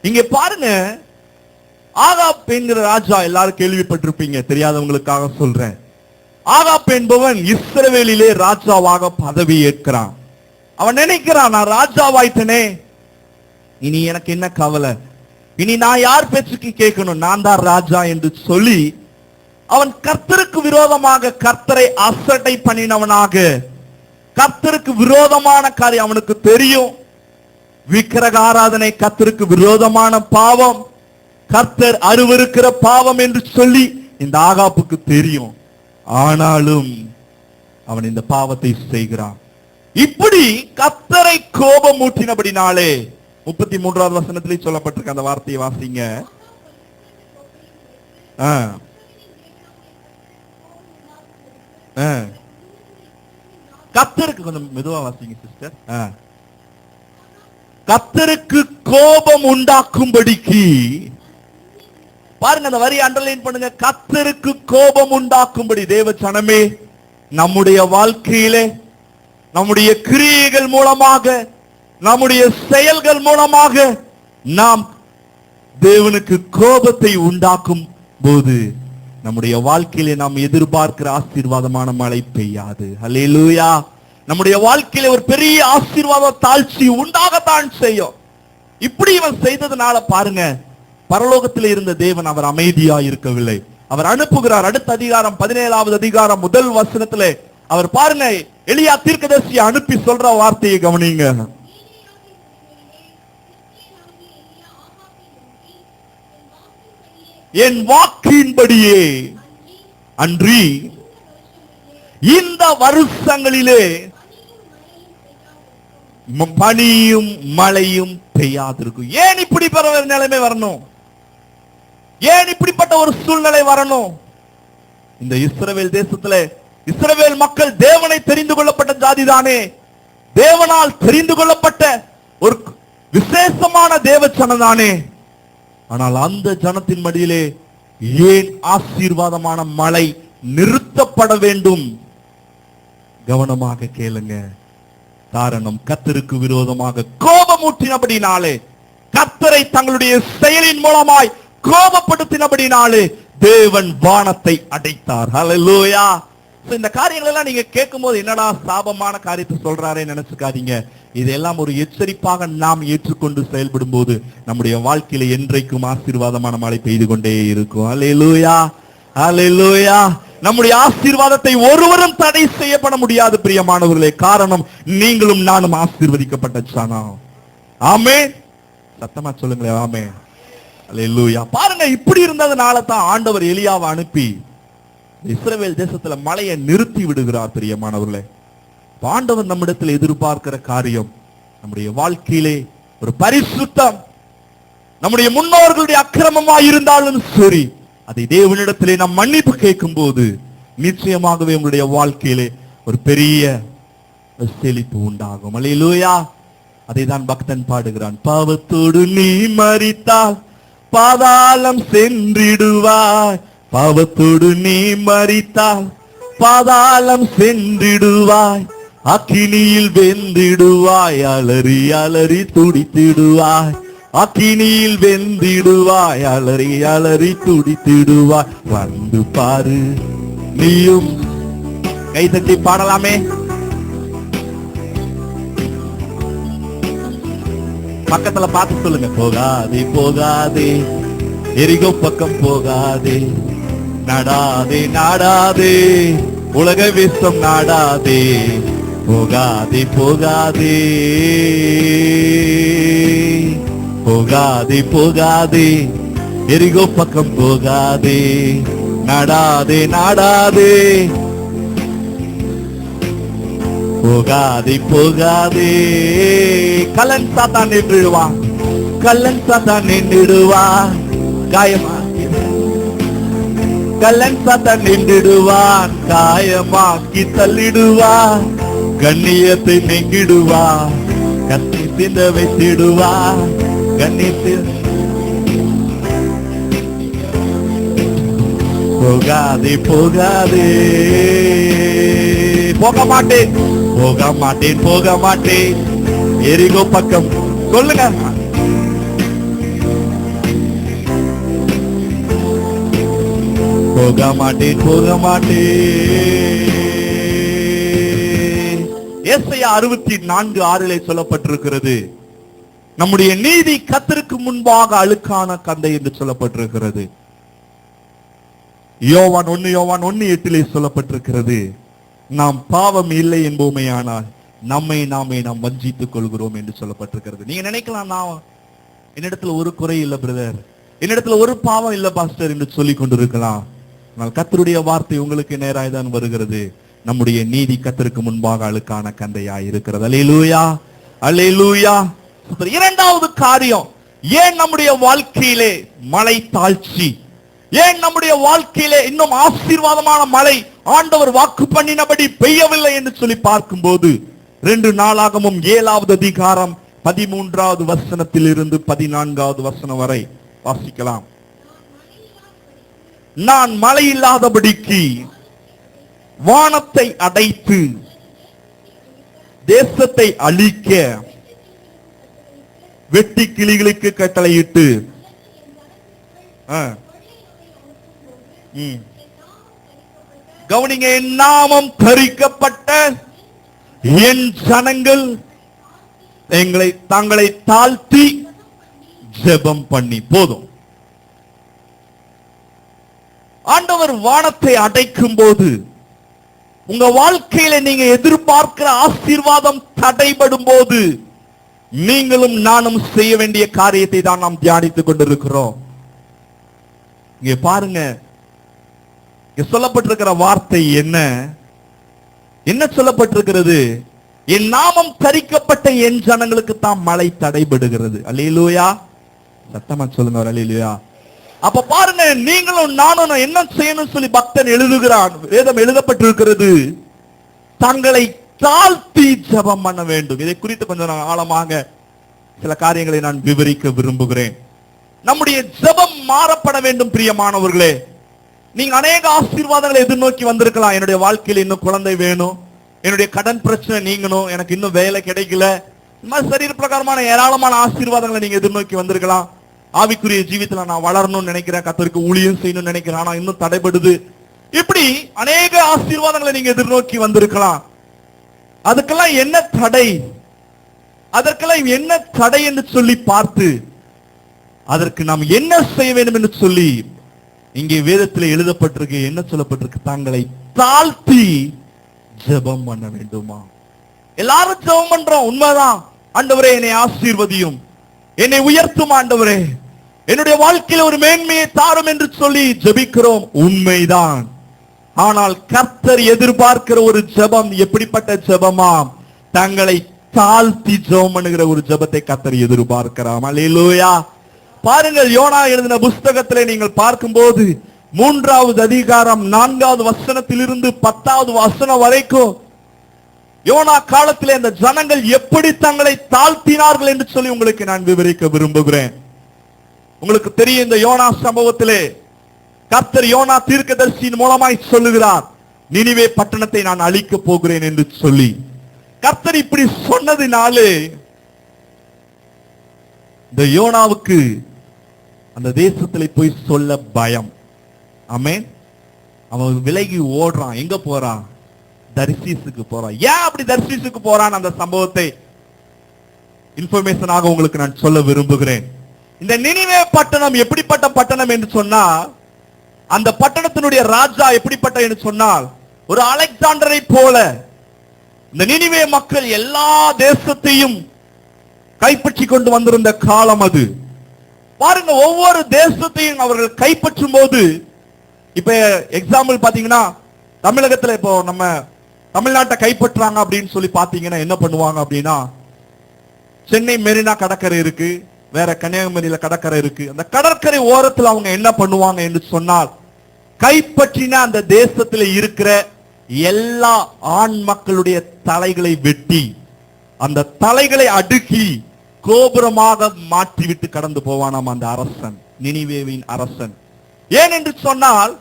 S1: இங்கே பாருங்க, ஆகாப் என்கிற ராஜா, எல்லாரும் கேள்விப்பட்டிருப்பீங்க, தெரியாதவங்களுக்காக சொல்றேன். ஆகாப் என்பவன் இஸ்ரவேலிலே ராஜாவாக பதவி ஏற்கிறான். அவன் நினைக்கிறான், நான் ராஜாவாயிட்டனே, இனி எனக்கு என்ன கவலை, இனி நான் யார் பேச்சுக்கு கேட்கணும், நான் தான் ராஜா என்று சொல்லி அவன் கர்த்தருக்கு விரோதமாக, கர்த்தரை அசட்டை பண்ணினவனாக, கர்த்தருக்கு விரோதமான காரியம் அவனுக்கு தெரியும். விக்கிரக ஆராதனை கர்த்தருக்கு விரோதமான பாவம், கர்த்தர் அருவருக்கிற பாவம் என்று சொல்லி இந்த ஆகாப்புக்கு தெரியும். ஆனாலும் அவன் இந்த பாவத்தை செய்கிறான். இப்படி கர்த்தரை கோபம் ஊற்றினபடினாலே 33வது வசனத்திலே சொல்லப்பட்டிருக்க அந்த வார்த்தையை வாசிங்க. கர்த்தருக்கு, கொஞ்சம் மெதுவா வாசிங்க சிஸ்டர். கர்த்தருக்கு கோபம் உண்டாக்கும்படிக்கு, பாருங்க அந்த வரி அண்டர்லைன் பண்ணுங்க, கர்த்தருக்கு கோபம் உண்டாக்கும்படி. தேவச்சனமே, நம்முடைய வாழ்க்கையிலே நம்முடைய கிரியைகள் மூலமாக, நம்முடைய செயல்கள் மூலமாக நாம் தேவனுக்கு கோபத்தை உண்டாக்கும் போது நம்முடைய வாழ்க்கையிலே நாம் எதிர்பார்க்கிற ஆசீர்வாதமான மழை பெய்யாது. அல்லேலூயா. நம்முடைய வாழ்க்கையில ஒரு பெரிய ஆசீர்வாத தாழ்ச்சி உண்டாகத்தான் செய்யும். இப்படி இவன் செய்ததுனால பாருங்க, பரலோகத்தில் இருந்த தேவன் அவர் அமைதியா இருக்கவில்லை. அவர் அனுப்புகிறார். அடுத்த அதிகாரம் 17வது அதிகாரம் 1 வசனத்திலே அவர் பாருங்க, எலியா தீர்க்கதரிசியை அனுப்பி சொல்ற வார்த்தையை கவனிங்க. என் வாக்கின்படியே அன்றி இந்த வருஷங்களிலே பனியும் மழையும் பெய்யாதிருக்கும். ஏன் இப்படிப்பட்ட ஒரு நிலைமை வரணும்? ஏன் இப்படிப்பட்ட ஒரு சூழ்நிலை வரணும்? இந்த இஸ்ரவேல் தேசத்திலே இஸ்ரவேல் மக்கள் தேவனை தெரிந்து கொள்ளப்பட்ட ஜாதிதானே, தேவனால் தெரிந்து கொள்ளப்பட்ட ஒரு விசேஷமான தேவச்சனம் தானே. ஆனால் அந்த ஜனத்தின் மடியிலே ஏன் ஆசீர்வாதமான மழை நிறுத்தப்பட வேண்டும்? கவனமாக கேளுங்க. காரணம், கர்த்தருக்கு விரோதமாக கோபமூட்டினபடினாலே, கர்த்தரை தங்களுடைய செயலின் மூலமாய் கோபப்படுத்தினபடினாலே தேவன் வானத்தை அடைத்தார். ஹல்லேலூயா. இந்த காரியங்கள் எல்லாம் நீங்க கேட்கும் போது என்னடா சாபமான காரியத்தை சொல்றாரே நினைச்சுக்காதீங்க. இதெல்லாம் ஒரு எச்சரிப்பாக நாம் ஏற்றுக்கொண்டு செயல்படும் போது நம்முடைய வாழ்க்கையில என்றைக்கும் ஆசீர்வாதமான மழை பெய்து கொண்டே இருக்கும். அல்லேலூயா, அல்லேலூயா. நம்முடைய ஆசீர்வாதத்தை ஒருவரும் தடை செய்யப்பட முடியாது பிரியமானவர்களே. காரணம், நீங்களும் நானும் ஆசீர்வதிக்கப்பட்ட ஜனம். ஆமென். சத்தமா சொல்லுங்களேன், ஆமென். அல்லேலூயா. பாருங்க, இப்படி இருந்ததுனால தான் ஆண்டவர் எலியாவை அனுப்பி இஸ்ரவேல் தேசத்துல மழையை நிறுத்தி விடுகிறார் பிரியமானவர்களே. ஆண்டவர் நம்மிடத்தில் எதிர்பார்க்கிற காரியம், நம்முடைய வாழ்க்கையிலே ஒரு பரிசுத்தம், நம்முடைய முன்னோர்களுடைய அக்கிரமமாய் இருந்தாலும் சரி, அதை தேவனிடத்திலே நாம் மன்னிப்பு கேட்கும் போது நிச்சயமாகவே உங்களுடைய வாழ்க்கையிலே ஒரு பெரிய செழிப்பு உண்டாகும். அல்லேலூயா. அதை தான் பக்தன் பாடுகிறான். பாவத்தோடு நீ மரித்தால் பாதாளம் சென்றிடுவாய், பாவத்தோடு நீ மரித்தால் பாதாளம் சென்றிடுவாய், அக்கினியில் வெந்திடுவாய், அலறி அலறி துடித்திடுவாய், அக்கினியில் வெந்திடுவாய், அலறி அலறி துடித்திடுவாய். வந்து பாரு நீயும். கைதட்டி பாடலாமே. பக்கத்துல பார்த்து சொல்லுங்க. போகாதே போகாதே, எரிகோ பக்கம் போகாதே, நாடாதே நாடாதே, உலக விஸ்வம் நாடாதே, போகாதே போகாதே, போகாதே போகாதே, எரிகோ பக்கம் போகாதே, நாடாதே நாடாதே, போகாதே போகாதே. கள்ளன் சாத்தான் நின்றுடுவான், கள்ளன் சாத்தான் நின்றுடுவான், காயமாக்கி கள்ளன் சாத்தான் நின்றுடுவான், காயமாக்கி தள்ளிடுவான், கண்ணியத்தை நெங்கிடுவான், கத்தி திந்த வைத்திடுவான், கண்ணியத்தில். போகாதே போகாதே, போக மாட்டேன் போக மாட்டேன் போக மாட்டேன், எரிகோ பக்கம். சொல்லுங்க. போக மாட்டேன் போக மாட்டேன். ஏசாயா 64:6 சொல்லப்பட்டிருக்கிறது, நம்முடைய நீதி கர்த்தருக்கு முன்பாக அழுக்கான கந்தை என்று சொல்லப்பட்டிருக்கிறது. யோவான் 1:8 சொல்லப்பட்டிருக்கிறது, நாம் பாவம் இல்லை என்போமேயானால் நம்மை நாமே நாம் வஞ்சித்துக் கொள்கிறோம் என்று சொல்லப்பட்டிருக்கிறது. நீங்க நினைக்கலாம், நான் என்னிடத்துல ஒரு குறை இல்ல பிரதர், என்னிடத்துல ஒரு பாவம் இல்ல பாஸ்டர் என்று சொல்லிக் கொண்டிருக்கலாம். ஆனால் கர்த்தருடைய வார்த்தை உங்களுக்கு நேராய் தான் வருகிறது. நம்முடைய நீதி கர்த்தருக்கு முன்பாக அழுக்கான கந்தையாய் இருக்கிறது. அல்லேலூயா, அல்லேலூயா. இரண்டாவது காரியம், ஏன் நம்முடைய வாழ்க்கையிலே மழை தாழ்ச்சி, ஏன் நம்முடைய வாழ்க்கையிலே இன்னும் ஆசீர்வாதமான மழை ஆண்டவர் வாக்கு பண்ணினபடி பெய்யவில்லை என்று சொல்லி பார்க்கும்போது 2 நாளாகமும் 7வது அதிகாரம் 13வது வசனத்தில் இருந்து 14வது வசனம் வரை வாசிக்கலாம். நான் மழை இல்லாதபடிக்கு வானத்தை அடைத்து தேசத்தை அழிக்க வெட்டி கிளிகளுக்கு கட்டளையிட்டு கவனிங்க, என் நாமம் தரிக்கப்பட்ட என் ஜனங்கள் தங்களை தாழ்த்தி ஜெபம் பண்ணி. போதும். ஆண்டவர் வானத்தை அடைக்கும் போது உங்க வாழ்க்கையில நீங்க எதிர்பார்க்கிற ஆசீர்வாதம் தடைபடும் போது நீங்களும் நானும் செய்ய வேண்டிய காரியத்தை தான் நாம் தியானித்துக் கொண்டிருக்கிறோம். இங்க பாருங்க, சொல்லப்பட்டிருக்கிற வார்த்தை என்ன என்ன சொல்லப்பட்டிருக்கிறது? என் நாமம் தரிக்கப்பட்ட என் ஜனங்களுக்கு தான் மழை தடைபடுகிறது. அல்லேலூயா. சத்தமா சொல்லுங்க, அல்லேலூயா. அப்ப பாருங்க, நீங்களும் நானும் என்ன செய்யணும் சொல்லி பக்தன் எழுதுகிறான். வேதம் எழுதப்பட்டிருக்கிறது, தங்களை தாழ்த்தி ஜெபம் பண்ண வேண்டும். இதை குறித்து கொஞ்சம் ஆழமாக சில காரியங்களை நான் விவரிக்க விரும்புகிறேன். நம்முடைய ஜெபம் மாறப்பட வேண்டும் பிரியமானவர்களே. நீங்க அநேக ஆசீர்வாதங்களை எதிர்நோக்கி வந்திருக்கலாம். என்னுடைய வாழ்க்கையில் இன்னும் குழந்தை வேணும், என்னுடைய கடன் பிரச்சனை நீங்கணும், எனக்கு இன்னும் வேலை கிடைக்கல, இந்த மாதிரி சரீர பிரகாரமான ஏராளமான ஆசீர்வாதங்களை நீங்க எதிர்நோக்கி வந்திருக்கலாம். ஆவிக்குரிய ஜீவித்துல நான் வளரணும்னு நினைக்கிறேன், கர்த்தருக்கு ஊழியம் செய்யணும்னு நினைக்கிறேன், ஆனா இன்னும் தடைபடுது. இப்படி அநேக ஆசீர்வாதங்களை நீங்க எதிர்நோக்கி வந்திருக்கலாம். அதுக்கெல்லாம் என்ன தடை, அதற்கெல்லாம் என்ன தடை என்று சொல்லி பார்த்து அதற்கு நாம் என்ன செய்ய வேண்டும் என்று சொல்லி இங்கே வேதத்தில் எழுதப்பட்டிருக்கு. என்ன சொல்லப்பட்டிருக்கு? தங்களை தாழ்த்தி ஜெபம் பண்ண வேண்டுமா? எல்லாரும் ஜெபம் பண்றோம், உண்மைதான். ஆண்டவரே என்னை ஆசீர்வதியும், என்னை உயர்த்தும் ஆண்டவரே, என்னுடைய வாழ்க்கையில ஒரு மேன்மையை தாரும் என்று சொல்லி ஜெபிக்கிறோம், உண்மைதான். ஆனால் கர்த்தர் எதிர்பார்க்கிற ஒரு ஜெபம் எப்படிப்பட்ட ஜெபமா? தங்களை தாழ்த்தி ஜெபம் பண்ணுகிற ஒரு ஜெபத்தை கர்த்தர் எதிர்பார்க்கிறார். அல்லேலூயா. பாருங்கள், யோனா எழுதின புஸ்தகத்திலே நீங்கள் பார்க்கும்போது 3வது அதிகாரம் 4வது வசனத்திலிருந்து 10வது வசனம் வரைக்கும் யோனா காலத்திலே அந்த ஜனங்கள் எப்படி தங்களை தாழ்த்தினார்கள் என்று சொல்லி உங்களுக்கு நான் விவரிக்க விரும்புகிறேன். உங்களுக்கு தெரியும், இந்த யோனா சம்பவத்திலே கர்த்தர் யோனா தீர்க்கதரிசியின் மூலமாய் சொல்லுகிறார், நினிவே பட்டணத்தை நான் அழிக்க போகிறேன் என்று சொல்லி. கர்த்தர் இப்படி சொன்னதினாலே இந்த யோனாவுக்கு அந்த தேசத்திலே போய் சொல்ல பயம். ஆமென். அவன் விலகி ஓடுறான். எங்க போறான்? தர்சீசுக்கு போறான். ஏன் அப்படி தர்சீசுக்கு போறான்? அந்த சம்பவத்தை இன்ஃபர்மேஷனாக உங்களுக்கு நான் சொல்ல விரும்புகிறேன். இந்த நினிவே பட்டணம் எப்படிப்பட்ட பட்டணம் என்று சொன்னால், அந்த பட்டணத்தினுடைய ராஜா எப்படிப்பட்ட என்று சொன்னால், ஒரு அலெக்சாண்டரை போல இந்த நினிவே மக்கள் எல்லா தேசத்தையும் கைப்பற்றி கொண்டு வந்திருந்த காலம் அது. பாருங்க, ஒவ்வொரு தேசத்தையும் அவர்கள் கைப்பற்றும் போது, இப்ப எக்ஸாம்பிள் பாத்தீங்கன்னா, தமிழகத்துல இப்போ நம்ம தமிழ்நாட்டை கைப்பற்றாங்க அப்படின்னு சொல்லி பாத்தீங்கன்னா என்ன பண்ணுவாங்க அப்படின்னா, சென்னை மெரினா கடற்கரை இருக்கு, வேற கன்னியாகுமரியில கடற்கரை இருக்கு. அந்த கடற்கரை ஓரத்தில் அவங்க என்ன பண்ணுவாங்க என்று சொன்னால், கைப்பற்றின அந்த தேசத்துல இருக்கிற எல்லா ஆண் மக்களுடைய தலைகளை வெட்டி அந்த தலைகளை அடுக்கி கோபுரமாக மாற்றிவிட்டு கடந்து போவானாம் அந்த அரசன், நினிவேவின் அரசன். ஏன் என்று சொன்னால்,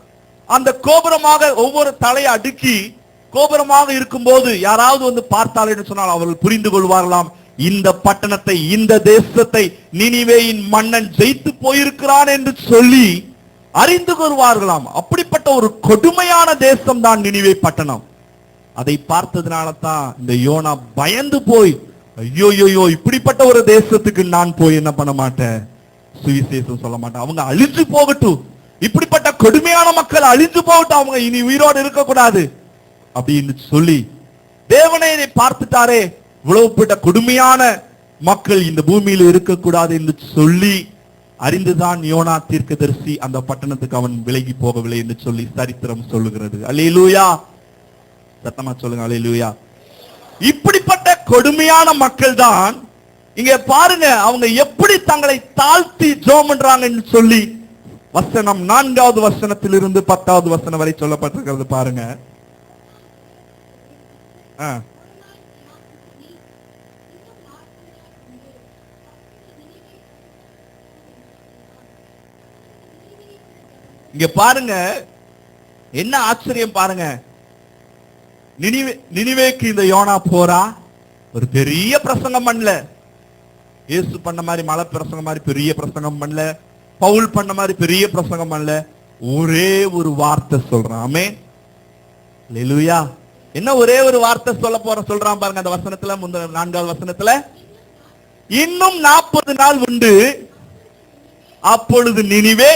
S1: அந்த கோபுரமாக ஒவ்வொரு தலையை அடுக்கி கோபுரமாக இருக்கும்போது யாராவது வந்து பார்த்தால் என்று சொன்னால் அவர்கள் புரிந்து கொள்வார்களாம், இந்த பட்டணத்தை, இந்த தேசத்தை நினிவேயின் மன்னன் ஜெயித்து போயிருக்கிறான் என்று சொல்லி அறிந்து கொள்வார்களாம். அப்படிப்பட்ட ஒரு கொடுமையான தேசம் தான் நினிவே பட்டணம். அதை பார்த்ததுனால தான் இந்த யோனா பயந்து போய், ஐயோ இப்படிப்பட்ட ஒரு தேசத்துக்கு நான் போய் என்ன பண்ண மாட்டேன், சுவிசேஷம் சொல்ல மாட்டேன், அவங்க அழிஞ்சு போகட்டும், இப்படிப்பட்ட கொடுமையான மக்கள் அழிஞ்சு போகட்டும், அவங்க இனி உயிரோடு இருக்கக்கூடாது அப்படின்னு சொல்லி, தேவனை இதை பார்த்துட்டாரே, இவ்வளவுப்பட்ட கொடுமையான மக்கள் இந்த பூமியில் இருக்கக்கூடாது என்று சொல்லி அறிந்துதான் யோனா தீர்க்கதரிசி அந்த பட்டணத்துக்கு அவன் விலகி போகவில்லை என்று சொல்லி சரித்திரம் சொல்லுகிறது. அல்லேலூயா. சத்தமா சொல்லுங்க, அல்லேலூயா. இப்படிப்பட்ட கொடுமையான மக்கள் தான் இங்க பாருங்க, அவங்க எப்படி தங்களை தாழ்த்தி ஜெபம் பண்றாங்க என்று சொல்லி வசனம் 4வது வசனத்திலிருந்து 10வது வசனம் வரை சொல்லப்பட்டிருக்கிறது. பாருங்க. இங்க பாருங்க, என்ன ஆச்சரியம் பாருங்க. நினிவேக்கு இந்த யோனா போறா, ஒரு பெரிய பிரசங்கம் பண்ணல, இயேசு பண்ண மாதிரி மலை பிரசங்கம் மாதிரி பெரிய பிரசங்கம் பண்ணல, பவுல் பண்ண மாதிரி பெரிய பிரசங்கம் பண்ணல, ஒரே ஒரு வார்த்தை சொல்றான். ஆமென். அல்லேலூயா. என்ன ஒரே ஒரு வார்த்தை சொல்றான் பாருங்க அந்த வசனத்துல, 4வது வசனத்துல, இன்னும் 40 நாள் உண்டு, அப்பொழுது நினிவே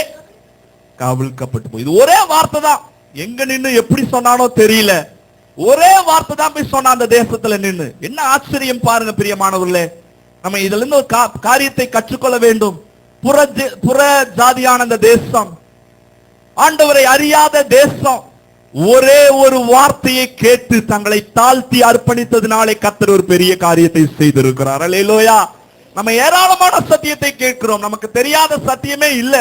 S1: கவிழ்க்கப்பட்டு போய். இது ஒரே வார்த்தை தான். எங்க நின்னு எப்படி சொன்னானோ தெரியல, ஒரே வார்த்தை தான் போய் சொன்ன அந்த தேசத்துல நின்னு. என்ன ஆச்சரியம் பாருங்க பிரியமானவர்களே. நம்ம இதுல இருந்து ஒரு காரியத்தை கற்றுக்கொள்ள வேண்டும். புற ஜாதியான அந்த தேசம், ஆண்டவரை அறியாத தேசம், ஒரே ஒரு வார்த்தையை கேட்டு தங்களை தாழ்த்தி அர்ப்பணித்ததினாலே கர்த்தர் ஒரு பெரிய காரியத்தை செய்திருக்கிறார். அல்லேலூயா. நம்ம ஏராளமான சத்தியத்தை கேட்கிறோம், நமக்கு தெரியாத சத்தியமே இல்ல.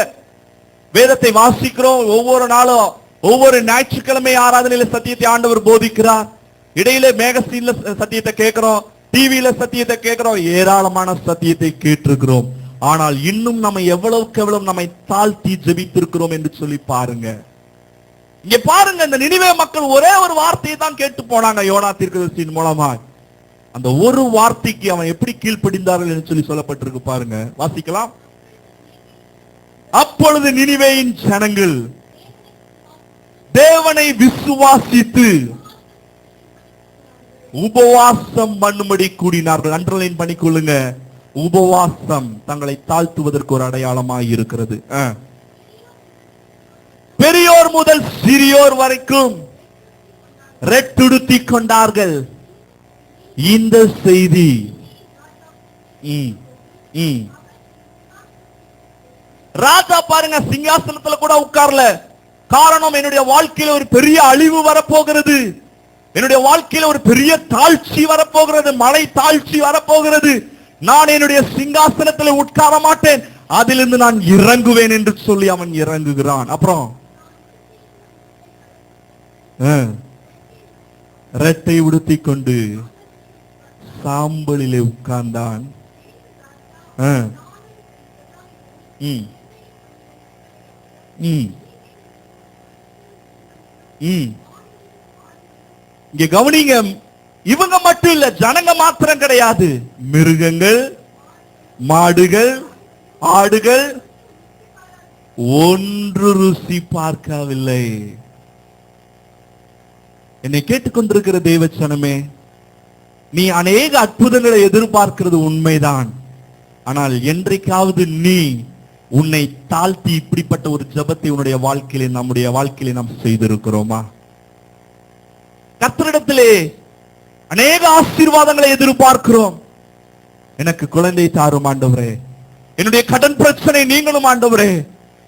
S1: வேதத்தை வாசிக்கிறோம், ஒவ்வொரு நாளும் ஒவ்வொரு ஞாயிற்றுக்கிழமை ஆராதனையில சத்தியத்தை ஆண்டவர் போதிக்கிறார். இடையில மேகசீன்ல சத்தியத்தை கேட்கிறோம், டிவியில சத்தியத்தை கேட்கிறோம், ஏராளமான சத்தியத்தை கேட்டிருக்கிறோம். ஆனால் இன்னும் நம்ம எவ்வளவுக்கு எவ்வளவு நம்மை தாழ்த்தி ஜெபித்திருக்கிறோம் என்று சொல்லி பாருங்க. இங்க பாருங்க, இந்த நினிவே மக்கள் ஒரே ஒரு வார்த்தையை தான் கேட்டு போனாங்க யோனா தீர்க்கதரிசியின் மூலமா. அந்த ஒரு வார்த்தைக்கு அவன் எப்படி கீழ்ப்படிந்தார்கள் என்று சொல்லி சொல்லப்பட்டிருக்கு பாருங்க. வாசிக்கலாம். அப்பொழுது நினிவேயின் ஜனங்கள் தேவனை விசுவாசித்து உபவாசம் பண்ணும்படி கூடினார்கள். அண்டர்லைன் பண்ணிக்கொள்ளுங்க. உபவாசம் தங்களை தாழ்த்துவதற்கு ஒரு அடையாளமாக இருக்கிறது. பெரியோர் முதல் சிறியோர் வரைக்கும் ரெட்டுடுத்தி கொண்டார்கள். இந்த செய்தி ராஜா பாருங்க சிங்காசனத்துல கூட உட்கார்ல. காரணம், என்னுடைய வாழ்க்கையில ஒரு பெரிய அழிவு வரப்போகிறது, என்னுடைய வாழ்க்கையில ஒரு பெரிய தாழ்ச்சி வரப்போகிறது, மலை தாழ்ச்சி வரப்போகிறது. நான் என்னுடைய சிங்காசனத்தில் உட்கார மாட்டேன், அதிலிருந்து நான் இறங்குவேன் என்று சொல்லி அவன் இறங்குகிறான். அப்புறம் ரெட்டை உடுத்தி கொண்டு சாம்பலிலே உட்கார்ந்தான். இங்க கவனிங்க, இவங்க மட்டும் இல்ல, ஜனங்க மாத்திரம் கிடையாது, மிருகங்கள், மாடுகள், ஆடுகள் ஒன்று ருசி பார்க்கவில்லை. என்னை கேட்டுக்கொண்டிருக்கிற தேவச்சனமே, நீ அநேக அற்புதங்களை எதிர்பார்க்கிறது உண்மைதான். ஆனால் என்றைக்காவது நீ உன்னை தாழ்த்தி இப்படிப்பட்ட ஒரு ஜெபத்தை உன்னுடைய வாழ்க்கையிலே, நம்முடைய வாழ்க்கையிலே நாம் செய்திருக்கிறோமா? கர்த்தரிடத்திலே அநேக ஆசீர்வாதங்களை எதிர்பார்க்கிறோம். எனக்கு குழந்தை தாரும் ஆண்டவரே, என்னுடைய கடன் பிரச்சனை நீங்களும் ஆண்டவரே,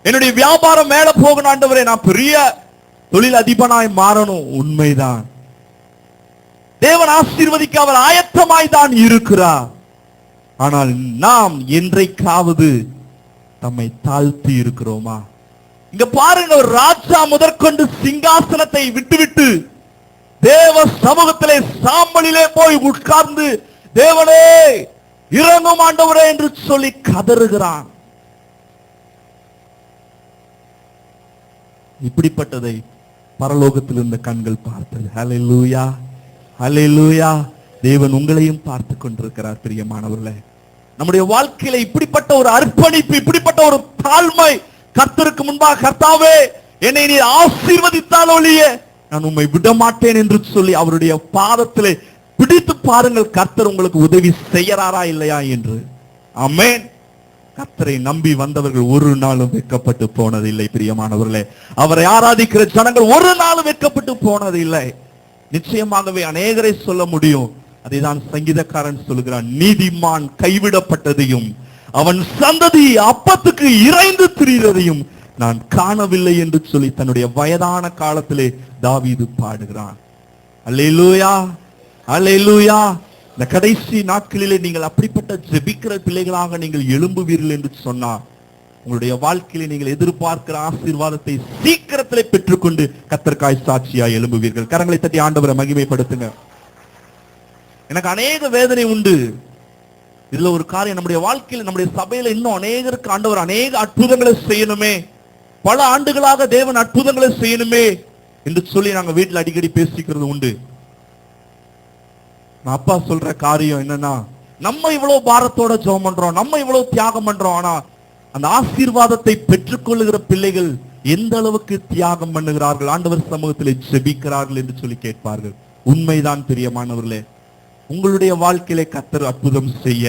S1: என்னுடைய வியாபாரம் மேல போகணும் ஆண்டவரே, நான் பெரிய தொழில் அதிபனாய் மாறணும். உண்மைதான், தேவன் ஆசீர்வதிக்க அவர் ஆயத்தமாய் தான் இருக்கிறார். ஆனால் நாம் என்றைக்காவது தம்மை தாழ்த்தி இருக்கிறோமா? இங்க பாருங்க, ஒரு ராஜா முதற்கொண்டு சிங்காசனத்தை விட்டுவிட்டு தேவ சமூகத்திலே சாம்பலிலே போய் உட்கார்ந்து, தேவனே இறங்கும் ஆண்டவரே என்று சொல்லி கதறுகிறான். இப்படிப்பட்டதை பரலோகத்தில் இருந்த கண்கள் பார்த்தது. ஹல்லேலூயா, ஹல்லேலூயா. தேவன் உங்களையும் பார்த்து கொண்டிருக்கிறார். பிரியமானவர்களே, நம்முடைய வாழ்க்கையில இப்படிப்பட்ட ஒரு அர்ப்பணிப்பு, இப்படிப்பட்ட ஒரு தாழ்மை கர்த்தருக்கு முன்பாக, கர்த்தாவே என்னை நீ ஆசீர்வதித்தால் ஒழிய நான் உம்மை விட மாட்டேன் என்று சொல்லி அவருடைய பாதத்திலே பிடித்து பாருங்கள், கர்த்தர் உங்களுக்கு உதவி செய்யறாரா இல்லையா என்று. ஆமென். கர்த்தரை நம்பி வந்தவர்கள் ஒரு நாளும் வெட்கப்பட்டு போனதில்லை. பிரியமானவர்களே, அவரை ஆராதிக்கிற ஜனங்கள் ஒரு நாளும் வெட்கப்பட்டு போனதில்லை. நிச்சயமாகவே அநேகரை சொல்ல முடியும். அதைதான் சங்கீதக்காரன் சொல்கிறான், நீதிமான் கைவிடப்பட்டதையும் அவன் சந்ததி அப்பத்துக்கு இறைந்து திரிகிறதையும் நான் காணவில்லை என்று சொல்லி தன்னுடைய வயதான காலத்திலே தாவீது பாடுகிறான். அல்லேலூயா, அல்லேலூயா. இந்த கடைசி நாட்களிலே நீங்கள் அப்படிப்பட்ட ஜெபிக்கிற பிள்ளைகளாக நீங்கள் எழும்புவீர்கள் என்று சொன்னார், உங்களுடைய வாழ்க்கையிலே நீங்கள் எதிர்பார்க்கிற ஆசீர்வாதத்தை சீக்கிரத்திலே பெற்றுக்கொண்டு கர்த்தருக்காய் சாட்சியாய் எழும்புவீர்கள். கரங்களை தட்டி ஆண்டவரை மகிமைப்படுத்துங்க. எனக்கு அநேக வேதனை உண்டு. இதுல ஒரு காரியம், நம்முடைய வாழ்க்கையில, நம்முடைய சபையில இன்னும் அநேகருக்கு ஆண்டவர் அநேக அற்புதங்களை செய்யணுமே, பல ஆண்டுகளாக தேவன் அற்புதங்களை செய்யணுமே என்று சொல்லி நாங்க வீட்டுல அடிக்கடி பேசிக்கிறது உண்டு. நான் அப்பா சொல்ற காரியம் என்னன்னா, நம்ம இவ்வளவு பாரத்தோட ஜெபம் பண்றோம், நம்ம இவ்வளவு தியாகம் பண்றோம், ஆனா அந்த ஆசீர்வாதத்தை பெற்றுக்கொள்ளுகிற பிள்ளைகள் எந்த அளவுக்கு தியாகம் பண்ணுகிறார்கள், ஆண்டவர் சமூகத்திலே ஜெபிக்கிறார்கள் என்று சொல்லி கேட்பார்கள். உண்மைதான் பிரியமானவர்களே, உங்களுடைய வாழ்க்கையிலே கர்த்தர் அற்புதம் செய்ய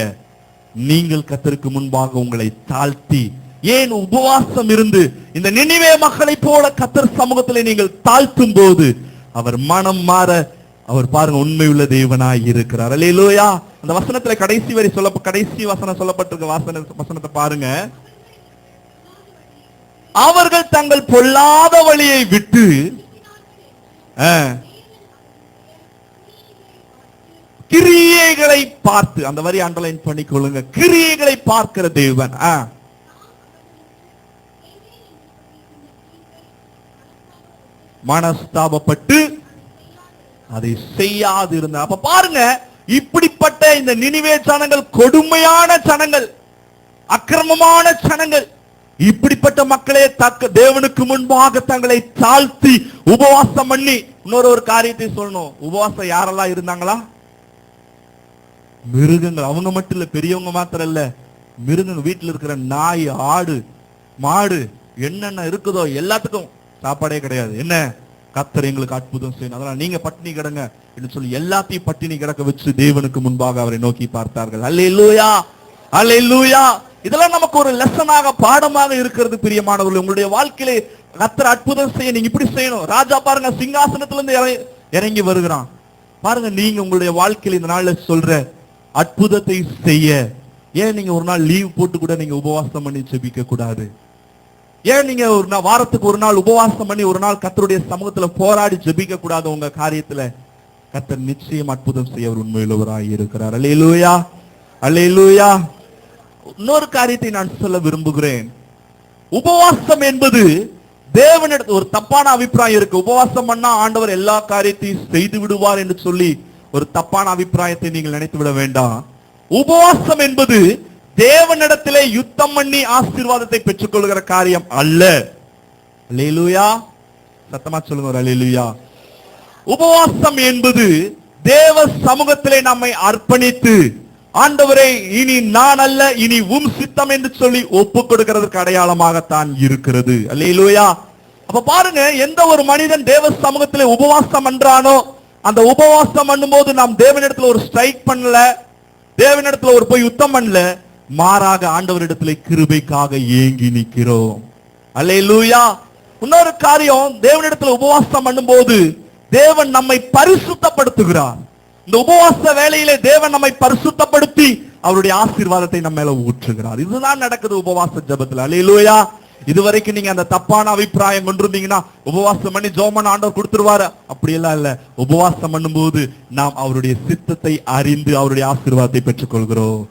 S1: நீங்கள் கர்த்தருக்கு முன்பாக உங்களை தாழ்த்தி, ஏன் உபவாசம் இருந்து இந்த நினிவே மக்களை போல கர்த்தர் சமூகத்திலே நீங்கள் தாழ்த்தும் போது அவர் மனம் மாற, அவர் பாருங்க உண்மையுள்ள தேவனாய் இருக்கிறார். அல்லேலூயா. அந்த வசனத்துல கடைசி வரி கடைசி வசனம் சொல்லப்பட்டிருக்க வசனத்தை பாருங்க. அவர்கள் தங்கள் பொல்லாத வழியை விட்டு கிரியைகளை பார்த்து, அந்த வரி அண்டர்லைன் பண்ணிக்கொள்ளுங்க, கிரியைகளை பார்க்கிற தேவன். மனஸ்தாபப்பட்டு அதை செய்யாது இருந்த. அப்ப பாருங்க, இப்படிப்பட்ட இந்த நினிவே ஜனங்கள் கொடுமையான ஜனங்கள், அக்கிரமமான ஜனங்கள், இப்படிப்பட்ட மக்களே தக்க தேவனுக்கு முன்பாக தங்களை தாழ்த்தி உபவாசம் பண்ணி. இன்னொரு காரியத்தை சொல்லணும், உபவாசம் யாரெல்லாம் இருந்தாங்களா? மிருகங்கள். அவங்க மட்டும் இல்ல, பெரியவங்க மாத்திரம் இல்ல, மிருகங்கள், வீட்டுல இருக்கிற நாய், ஆடு, மாடு, என்னென்ன இருக்குதோ எல்லாத்துக்கும் சாப்பாடே கிடையாது. என்ன கர்த்தர் எங்களுக்கு அற்புதம் செய்யணும், அதனால நீங்க பட்டினி கிடங்க என்று சொல்லி எல்லாத்தையும் பட்டினி கிடக்க வச்சு தேவனுக்கு முன்பாக அவரை நோக்கி பார்த்தார்கள். அல்லேலூயா, அல்லேலூயா. இதெல்லாம் நமக்கு ஒரு லெசனாக, பாடமாக இருக்கிறது. பிரியமானவர்களே, உங்களுடைய வாழ்க்கையிலே கர்த்தர் அற்புதம் செய்ய நீங்க இப்படி செய்யணும். ராஜா பாருங்க, சிங்காசனத்திலிருந்து இறங்கி வருகிறான். பாருங்க, நீங்க உங்களுடைய வாழ்க்கையில இந்த நாள்ல சொல்ற அற்புதத்தை செய்ய ஏன் நீங்க ஒரு நாள் லீவ் போட்டு கூட நீங்க உபவாசம் பண்ணி ஜெபிக்க கூடாது? ஏன் நீங்க ஒரு நாள், வாரத்துக்கு ஒரு நாள் உபவாசம் பண்ணி ஒரு நாள் கர்த்தருடைய சமூகத்துல போராடி ஜெபிக்க கூடாது? உங்க காரியத்துல கர்த்தர் நிச்சயம் அற்புதம் செய்ய அவர் உண்மையுள்ளவராய் இருக்கிறார். அல்லேலூயா, அல்லேலூயா. இன்னொரு காரியத்தை நான் சொல்ல விரும்புகிறேன். உபவாசம் என்பது தேவனிடத்தில் ஒரு தப்பான அபிப்பிராயம் இருக்கு. உபவாசம் பண்ணா ஆண்டவர் எல்லா காரியத்தையும் செய்து விடுவார் என்று சொல்லி ஒரு தப்பான அபிப்பிராயத்தை நீங்கள் நினைத்து விட வேண்டாம். உபவாசம் என்பது தேவனிடத்திலே யுத்தம் பண்ணி ஆசீர்வாதத்தை பெற்றுக் கொள்கிற காரியம் அல்ல. அல்லேலூயா, சத்தமா சொல்லுங்க ஒரு அல்லேலூயா. உபவாசம் என்பது தேவ சமூகத்திலே நம்மை அர்ப்பணித்து, ஆண்டவரே இனி நான் அல்ல, இனி உம் சித்தம் என்று சொல்லி ஒப்பு கொடுக்கிறதுக்கு அடையாளமாகத்தான் இருக்கிறது. அல்லேலூயா. அப்ப பாருங்க, எந்த ஒரு மனிதன் தேவ சமூகத்திலே உபவாசம் பண்றானோ, அந்த உபவாசம் பண்ணும்போது நாம் தேவனிடத்துல ஒரு ஸ்ட்ரைக் பண்ணல, தேவனிடத்துல ஒரு போய் யுத்தம் பண்ணல, மாறாக ஆண்டவரிடத்துல கிருபைக்காக ஏங்கி நிற்கிறோம். அல்லேலூயா. இன்னொரு காரியம், தேவனிடத்துல உபவாசம் பண்ணும்போது தேவன் நம்மை பரிசுத்தப்படுத்துகிறார். இந்த உபவாச வேளையிலே தேவன் நம்மை பரிசுத்தப்படுத்தி அவருடைய ஆசீர்வாதத்தை நம்ம மேல ஊற்றுகிறார். இதுதான் நடக்குது உபவாச ஜெபத்துல. அல்லேலூயா. இதுவரைக்கும் நீங்க அந்த தப்பான அபிப்பிராயம் கொண்டிருந்தீங்கன்னா, உபவாசம் பண்ணி ஜெபம் ஆண்டவர் கொடுத்துருவாரு, அப்படியெல்லாம் இல்ல. உபவாசம் பண்ணும்போது நாம் அவருடைய சித்தத்தை அறிந்து அவருடைய ஆசீர்வாதத்தை பெற்றுக் கொள்கிறோம்.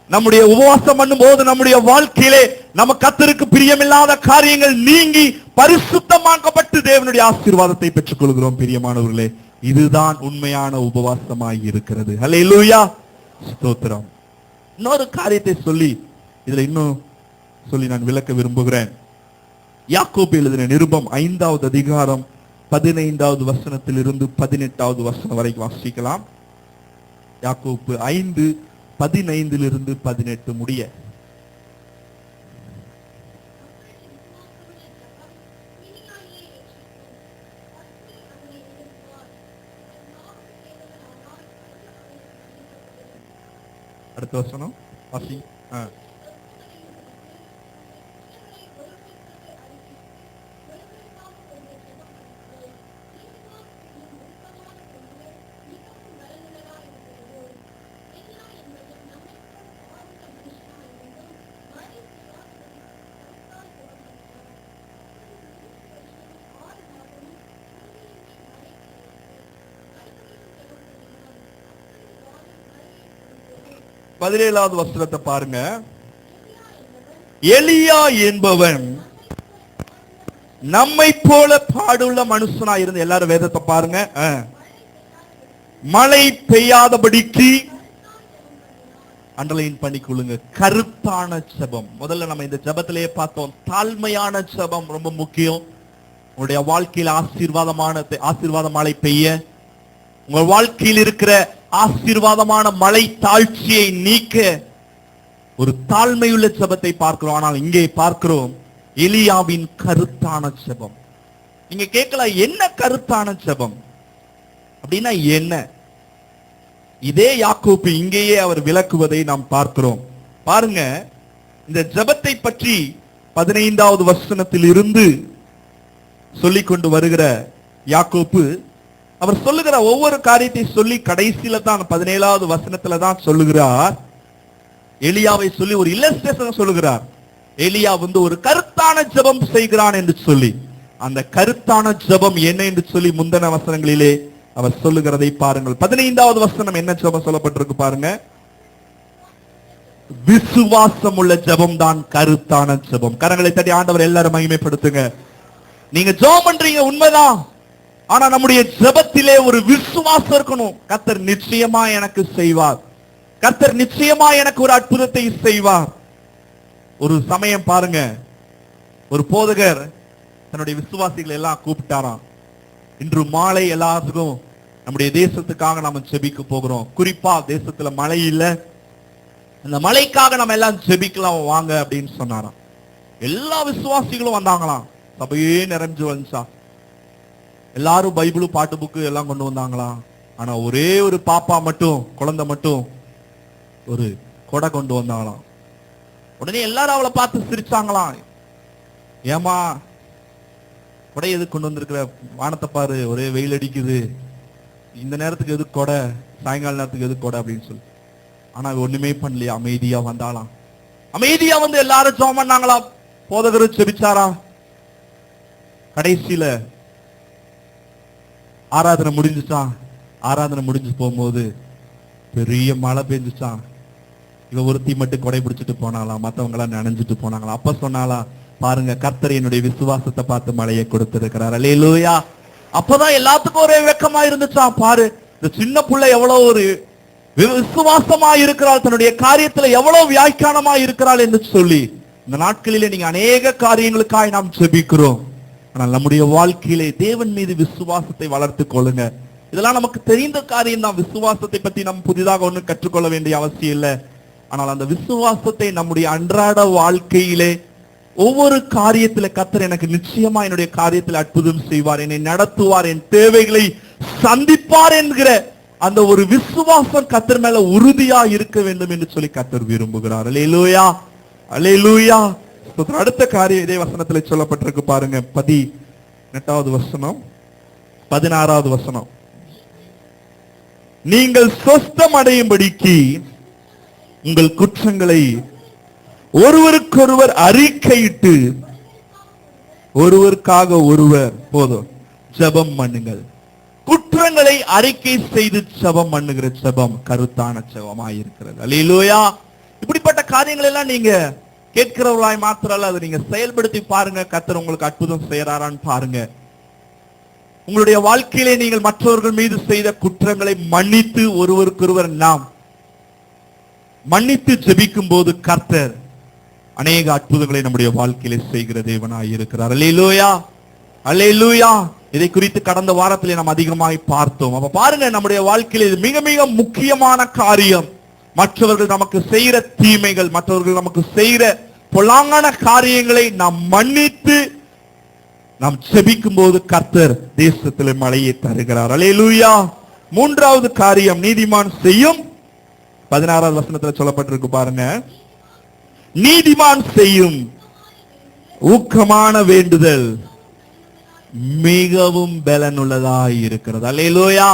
S1: நம்முடைய உபவாசம் பண்ணும்போது நம்முடைய வாழ்க்கையிலே நம்ம கர்த்தருக்கு பிரியமில்லாத காரியங்கள் நீங்கி பரிசுத்தமாக்கப்பட்டு தேவனுடைய ஆசீர்வாதத்தை பெற்றுக் கொள்கிறோம். பிரியமானவர்களே, இதுதான் உண்மையான உபவாசமாய் இருக்கிறது. அல்லேலூயா, ஸ்தோத்திரம். இன்னொரு காரியத்தை சொல்லி இதுல இன்னும் சொல்லி நான் விளக்க விரும்புகிறேன். யாக்கோபு எழுதின நிருபம் 5வது அதிகாரம் 15வது வசனத்தில் இருந்து 18வது வசனம் வரைக்கும் வாசிக்கலாம். யாக்கோபு 5:15 18 முடிய. அடுத்த வசனம் வாசி. பதினேழாவது வசனத்தை பாருங்க. எலியா என்பவன் நம்மை போல பாடுள்ள மனுஷனா இருந்து, எல்லாரும் வேதத்தை பாருங்க, மழை பெய்யாதபடிக்கு அண்டர்லைன் பண்ணிக்கொள்ளுங்க, கருத்தான ஜெபம். முதல்ல நம்ம இந்த ஜெபத்திலேயே பார்த்தோம், தாழ்மையான ஜெபம் ரொம்ப முக்கியம். உங்களுடைய வாழ்க்கையில் ஆசீர்வாத மழை பெய்ய, உங்கள் வாழ்க்கையில் இருக்கிற ஆசீர்வாதமான மழை தாழ்ச்சியை நீக்க ஒரு தாழ்மையுள்ள ஜெபத்தை பார்க்கிறோம். ஆனால் இங்கே பார்க்கிறோம் எலியாவின் கருத்தான ஜெபம். நீங்க கேட்கலாம், என்ன கருத்தான ஜெபம் அப்படின்னா என்ன? இதே யாக்கோபு இங்கேயே அவர் விளக்குவதை நாம் பார்க்கிறோம். பாருங்க, இந்த ஜெபத்தை பற்றி 15வது வசனத்தில் இருந்து சொல்லிக் கொண்டு வருகிற யாக்கோபு அவர் சொல்லுகிற ஒவ்வொரு காரியத்தை சொல்லி கடைசியில தான் 17வது வசனத்துல தான் சொல்லுகிறார். எலியாவை சொல்லி ஒரு இல்லஸ்ட்ரேஷன் சொல்லுகிறார். எலியா ஒரு கருத்தான ஜெபம் செய்கிறான் என்று சொல்லி, அந்த கருத்தான ஜெபம் என்ன என்று சொல்லி முந்தின வசனங்களிலே அவர் சொல்லுகிறதை பாருங்கள். 15வது வசனம் என்ன ஜெபம் சொல்லப்பட்டிருக்கு பாருங்க. விசுவாசம் உள்ள ஜெபம் தான் கருத்தான ஜெபம். கரங்களை தட்டி ஆண்டவர் எல்லாரும் மகிமைப்படுத்துங்க. நீங்க ஜெபம் பண்றீங்க உண்மைதான், ஆனா நம்முடைய ஜெபத்திலே ஒரு விசுவாசம் இருக்கணும். கர்த்தர் நிச்சயமா எனக்கு செய்வார், கர்த்தர் நிச்சயமா எனக்கு ஒரு அற்புதத்தை செய்வார். ஒரு சமயம் பாருங்க, ஒரு போதகர் தன்னுடைய விசுவாசிகளை எல்லாம் கூப்பிட்டாராம். இன்று மாலை எல்லாத்துக்கும் நம்முடைய தேசத்துக்காக நாம ஜெபிக்க போகிறோம். குறிப்பா தேசத்துல மழை இல்ல, அந்த மழைக்காக நம்ம எல்லாம் ஜெபிக்கலாம் வாங்க அப்படின்னு சொன்னாராம். எல்லா விசுவாசிகளும் வந்தாங்களாம், சபையே நிறைஞ்சு வந்துச்சா. எல்லாரும் பைபிள் பாட்டு புக்கு எல்லாம் கொண்டு வந்தாங்களாம். ஆனா ஒரே ஒரு பாப்பா மட்டும், குழந்தை மட்டும் ஒரு கொடை கொண்டு வந்தாங்களாம். உடனே எல்லாரும் அவளை பார்த்து சிரிச்சாங்களாம். ஏமா கொடை எதுக்கு கொண்டு வந்திருக்கிற? வானத்தை பாரு, ஒரே வெயில் அடிக்குது, இந்த நேரத்துக்கு எதுக்கு கொடை, சாயங்கால நேரத்துக்கு எதுக்கு கொடை அப்படின்னு சொல்லி. ஆனா ஒண்ணுமே பண்ணலையா, அமைதியா வந்தாலாம். அமைதியா வந்து எல்லாரும் ஜெபம் பண்ணாங்களாம். போதகர் செபிச்சாரா. கடைசியில ஆராதனை முடிஞ்சுச்சான். ஆராதனை முடிஞ்சு போகும்போது பெரிய மழை பெஞ்சுச்சான். இவ ஒருத்தி மட்டும் கொடை பிடிச்சிட்டு போனாலாம், மத்தவங்க எல்லாம் நனைஞ்சிட்டு போனாங்களாம். அப்ப சொன்னாலா, பாருங்க கர்த்தர் என்னுடைய விசுவாசத்தை பார்த்து மழையை கொடுத்திருக்கிறார். அல்லேலூயா. அப்பதான் எல்லாத்துக்கும் ஒரே வெக்கமா இருந்துச்சான். பாரு, இந்த சின்ன புள்ளை எவ்வளவு ஒரு விசுவாசமா இருக்கிறாள், தன்னுடைய காரியத்துல எவ்வளவு வியாக்கியானமா இருக்கிறாள் என்று சொல்லி. இந்த நாட்களிலே நீங்க அநேக காரியங்களுக்காய் நாம் ஜெபிக்கிறோம். ஆனால் நம்முடைய வாழ்க்கையிலே தேவன் மீது விசுவாசத்தை வளர்த்து கொள்ளுங்க. இதெல்லாம் நமக்கு தெரிந்த காரியம் தான். விசுவாசத்தை பத்தி நம்ம புதிதாக ஒன்றும் கற்றுக்கொள்ள வேண்டிய அவசியம் இல்லை. ஆனால் அந்த விசுவாசத்தை நம்முடைய அன்றாட வாழ்க்கையிலே ஒவ்வொரு காரியத்துல கர்த்தர் எனக்கு நிச்சயமா என்னுடைய காரியத்தில் அற்புதம் செய்வார், என்னை நடத்துவார், என் தேவைகளை சந்திப்பார் என்கிற அந்த ஒரு விசுவாசம் கர்த்தர் மேல உறுதியா இருக்க வேண்டும் என்று சொல்லி கர்த்தர் விரும்புகிறார். அல்லேலூயா, அல்லேலூயா. அடுத்த காரியம் இதே வசனத்துல சொல்லப்பட்டிருக்கு பாருங்க. 18வது வசனம், 16வது வசனம். நீங்கள் சொஸ்தம் அடையும்படிக்கு உங்கள் குற்றங்களை ஒருவருக்கொருவர் அறிக்கையிட்டு ஒருவருக்காக ஒருவர் போதும் ஜெபம் பண்ணுங்கள். குற்றங்களை அறிக்கை செய்து ஜெபம் பண்ணுகிற ஜெபம் கருத்தான ஜெபமாய் இருக்கிறது. அல்லேலூயா. இப்படிப்பட்ட காரியங்கள் எல்லாம் நீங்க கேட்கிறவர்களாய் மாத்திரல்ல, அதை நீங்க செயல்படுத்தி பாருங்க. கர்த்தர் உங்களுக்கு அற்புதம் செய்யறாரான்னு பாருங்க. உங்களுடைய வாழ்க்கையிலே நீங்கள் மற்றவர்கள் மீது செய்த குற்றங்களை மன்னித்து ஒருவருக்கொருவர் நாம் மன்னித்து ஜெபிக்கும் போது கர்த்தர் அநேக அற்புதங்களை நம்முடைய வாழ்க்கையிலே செய்கிற தேவனாய் இருக்கிறார். அல்லேலூயா, அல்லேலூயா. இதை குறித்து கடந்த வாரத்திலே நாம் அதிகமாய் பார்த்தோம். அப்ப பாருங்க, நம்முடைய வாழ்க்கையிலே இது மிக மிக முக்கியமான காரியம். மற்றவர்கள் நமக்கு செய்கிற தீமைகள், மற்றவர்கள் நமக்கு செய்கிற பொல்லாங்கான காரியங்களை நாம் மன்னித்து நாம் செபிக்கும் போது கர்த்தர் தேசத்திலே மழையை தருகிறார். அல்லேலூயா. மூன்றாவது காரியம் நீதிமான் செய்யும். 16வது வசனத்துல சொல்லப்பட்டிருக்கு பாருங்க. நீதிமான் செய்யும் ஊக்கமான வேண்டுதல் மிகவும் பலனுள்ளதாய் இருக்கிறது. அல்லேலூயா.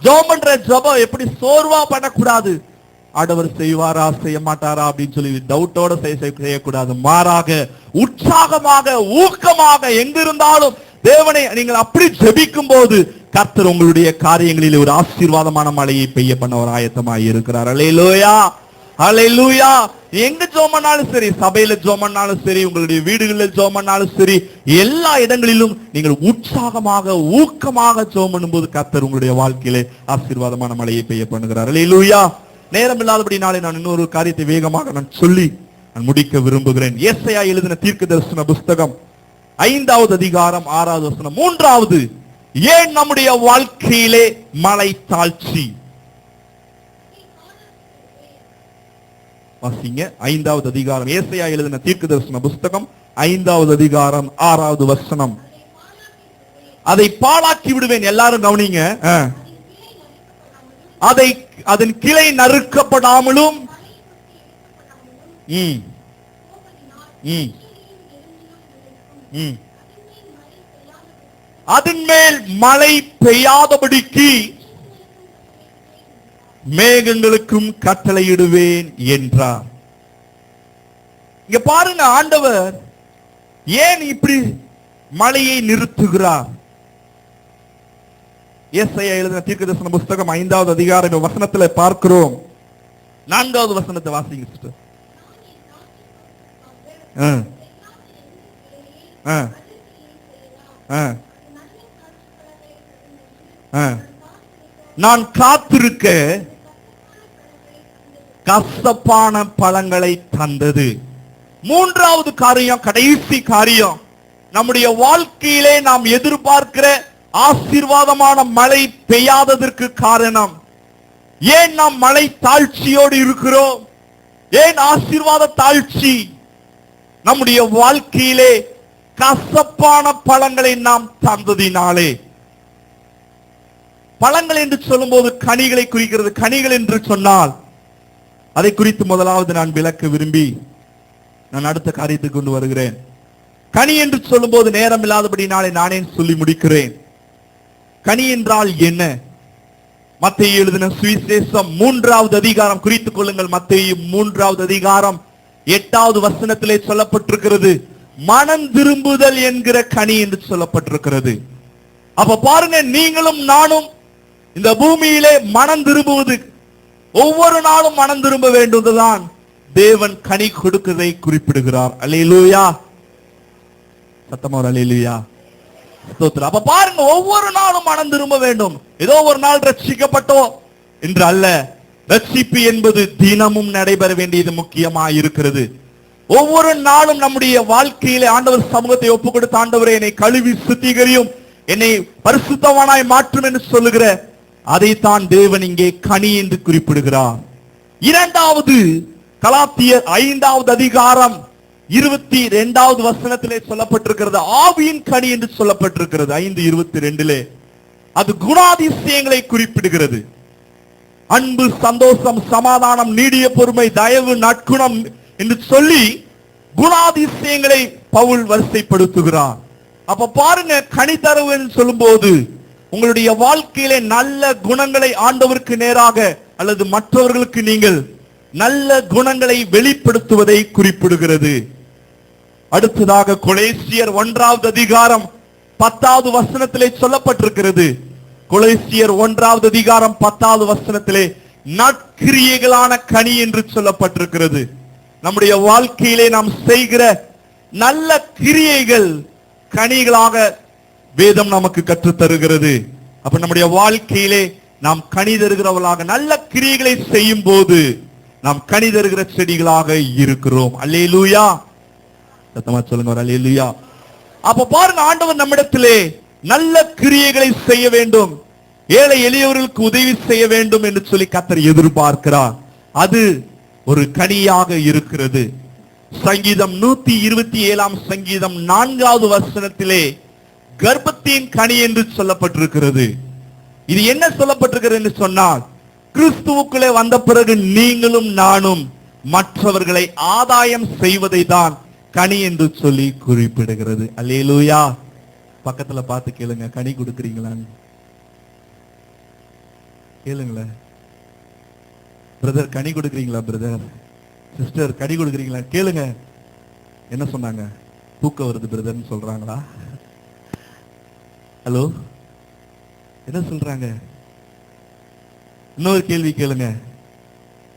S1: ஜெபம் பண்ற ஜெபம் எப்படி சோர்வா பண்ணக்கூடாது. ஆண்டவர் செய்வாரா செய்ய மாட்டாரா அப்படின்னு சொல்லி டவுட்டோட செய்யக்கூடாது. மாறாக உற்சாகமாக ஊக்கமாக எங்கிருந்தாலும் தேவனை நீங்கள் அப்படி ஜெபிக்கும் போது கர்த்தர் உங்களுடைய காரியங்களில் ஒரு ஆசீர்வாதமான மழையை பெய்ய பண்ண ஒரு ஆயத்தமாய் இருக்கிறார். அல்லேலூயா, அல்லேலூயா. எங்க ஜெபம் பண்ணாலும் சரி, சபையில ஜெபம் பண்ணாலும் சரி, உங்களுடைய வீடுகளில் ஜெபம் பண்ணாலும் சரி, எல்லா இடங்களிலும் நீங்கள் உற்சாகமாக ஊக்கமாக ஜெபம் பண்ணும்போது கர்த்தர் உங்களுடைய வாழ்க்கையிலே ஆசீர்வாதமான மழையை பெய்ய பண்ணுகிறார். அல்லேலூயா. நேரம் இல்லாதபடினாலே நான் இன்னொரு காரியத்தை வேகமாக நான் சொல்லி நான் முடிக்க விரும்புகிறேன். ஏசாயா எழுதின தீர்க்கதரிசன புஸ்தகம் 5வது அதிகாரம் 6வது வசனம். மூன்றாவது, ஏன் நம்முடைய வாழ்க்கையிலே மலை தாழ்ச்சி? வாசிங்க. 5வது அதிகாரம், ஏசாயா எழுதின தீர்க்கதரிசன புஸ்தகம் 5வது அதிகாரம் 6வது வசனம். அதை பாழாக்கி விடுவேன். எல்லாரும் கவனிங்க. அதை அதன் கிளை நறுக்கப்படாமலும் அதன் மேல் மழை பெய்யாதபடிக்கு மேகங்களுக்கும் கட்டளையிடுவேன் என்றார். இங்க பாருங்க, ஆண்டவர் ஏன் இப்படி மழையை நிறுத்துகிறார்? ஏசாயா எழுதின தீர்க்கதரிசன புஸ்தகம் 5வது அதிகாரம் வசனத்துல பார்க்கிறோம். 4வது வசனத்தை வாசிங்க சிஸ்டர். நான் காத்திருக்க கசப்பான பழங்களை தந்தது. மூன்றாவது காரியம், கடைசி காரியம், நம்முடைய வாழ்க்கையிலே நாம் எதிர்பார்க்கிற ஆசீர்வாதமான மழை பெய்யாததற்கு காரணம், ஏன் நாம் மழை தாழ்ச்சியோடு இருக்கிறோம்? ஏன் ஆசீர்வாத தாழ்ச்சி? நம்முடைய வாழ்க்கையிலே கசப்பான பழங்களை நாம் தந்ததினாலே. பழங்கள் என்று சொல்லும் போது கனிகளை குறிக்கிறது. கனிகள் என்று சொன்னால் அதை குறித்து முதலாவது நான் விளக்க விரும்பி நான் அடுத்த காரியத்துக்கு கொண்டு வருகிறேன். கனி என்று சொல்லும் போது நேரம் இல்லாதபடினாலே நானே சொல்லி முடிக்கிறேன். கனி என்றால் என்ன? மத்தேயு எழுதின சுவிசேஷம் 3வது அதிகாரம் குறித்துக் கொள்ளுங்கள். மத்தேயு 3வது அதிகாரம் 8வது வசனத்திலே சொல்லப்பட்டிருக்கிறது, மனம் திரும்புதல் என்கிற கனி என்று சொல்லப்பட்டிருக்கிறது. அப்ப பாருங்க, நீங்களும் நானும் இந்த பூமியிலே மனம் திரும்புவது, ஒவ்வொரு நாளும் மனம் திரும்ப வேண்டும்தான் தேவன் கனி கொடுக்கிறதை குறிப்பிடுகிறார். அல்லேலூயா, சத்தமா அல்லேலூயா, ஸ்தோத்திரம். அப்ப பாருங்க, ஒவ்வொரு நாளும் மனம் திரும்ப வேண்டும். ஏதோ ஒரு நாள் ரட்சிக்கப்பட்டோம் என்று அல்ல. ரட்சிப்பு என்பது தினமும் நடைபெற வேண்டியது முக்கியமாக இருக்கிறது. ஒவ்வொரு நாளும் நம்முடைய வாழ்க்கையிலே ஆண்டவர் சமூகத்தை ஒப்பு கொடுத்து, ஆண்டவரே என்னை கழுவி சுத்திகரியும், என்னை பரிசுத்தவானாய் மாற்றும் என்று சொல்லுகிற அதைத்தான் தேவன் இங்கே கனி என்று குறிப்பிடுகிறார். இரண்டாவது, கலாத்தியர் 5வது அதிகாரம் 22வது வசனத்திலே சொல்லப்பட்டிருக்கிறது, ஆவியின் கனி என்று சொல்லப்பட்டிருக்கிறது. 5:22 அது குணாதிசயங்களை குறிப்பிடுகிறது. அன்பு, சந்தோஷம், சமாதானம், நீடிய பொறுமை, தயவு, நற்குணம் என்று சொல்லி குணாதிசயங்களை பவுல் வரிசைப்படுத்துகிறார். அப்ப பாருங்க, கனிதரவு என்று சொல்லும் போது உங்களுடைய வாழ்க்கையிலே நல்ல குணங்களை ஆண்டவருக்கு நேராக அல்லது மற்றவர்களுக்கு நீங்கள் நல்ல குணங்களை வெளிப்படுத்துவதை குறிப்பிடுகிறது. அடுத்ததாக கொலேசியர் 1வது அதிகாரம் 10வது வசனத்திலே சொல்லப்பட்டிருக்கிறது. கொலேசியர் 1வது அதிகாரம் 10வது வசனத்திலே நற்கிரியைகளான கனி என்று சொல்லப்பட்டிருக்கிறது. நம்முடைய வாழ்க்கையிலே நாம் செய்கிற நல்ல கிரியைகள் கனிகளாக வேதம் நமக்கு கற்றுத் தருகிறது. அப்ப நம்முடைய வாழ்க்கையிலே நாம் கனி தருகிறவர்களாக நல்ல கிரியைகளை செய்யும் போது நாம் கனி தருகிற செடிகளாக இருக்கிறோம். அல்லேலூயா, சத்தமா சொல்லுங்க அல்லேலூயா. அப்ப பாருங்க, ஆண்டவர் நம்மிடத்திலே நல்ல கிரியைகளை செய்ய வேண்டும், ஏழை எளியவர்களுக்கு உதவி செய்ய வேண்டும் என்று சொல்லி கர்த்தர் எதிர்பார்க்கிறார். அது ஒரு கனியாக இருக்கிறது. சங்கீதம் 127 சங்கீதம் 4வது வசனத்திலே கர்ப்பத்தின் கனி என்று சொல்லப்பட்டிருக்கிறது. இது என்ன சொல்லப்பட்டிருக்கிறது என்று சொன்னால், கிறிஸ்துவுக்குள்ளே வந்த பிறகு நீங்களும் நானும் மற்றவர்களை ஆதாயம் செய்வதை தான் கனி என்று சொல்லி குறிப்பிடுகிறது. அல்லேலூயா. பக்கத்துல பார்த்து கேளுங்க, கனி கொடுக்கிறீங்களான்னு கேளுங்களேன். பிரதர் கனி கொடுக்கிறீங்களா? பிரதர் சிஸ்டர் கனி கொடுக்கிறீங்களா? கேளுங்க. என்ன சொன்னாங்க? தூக்கம் வருது பிரதர்னு சொல்றாங்களா? ஹலோ, என்ன சொல்றாங்க? இன்னொரு கேள்வி கேளுங்க.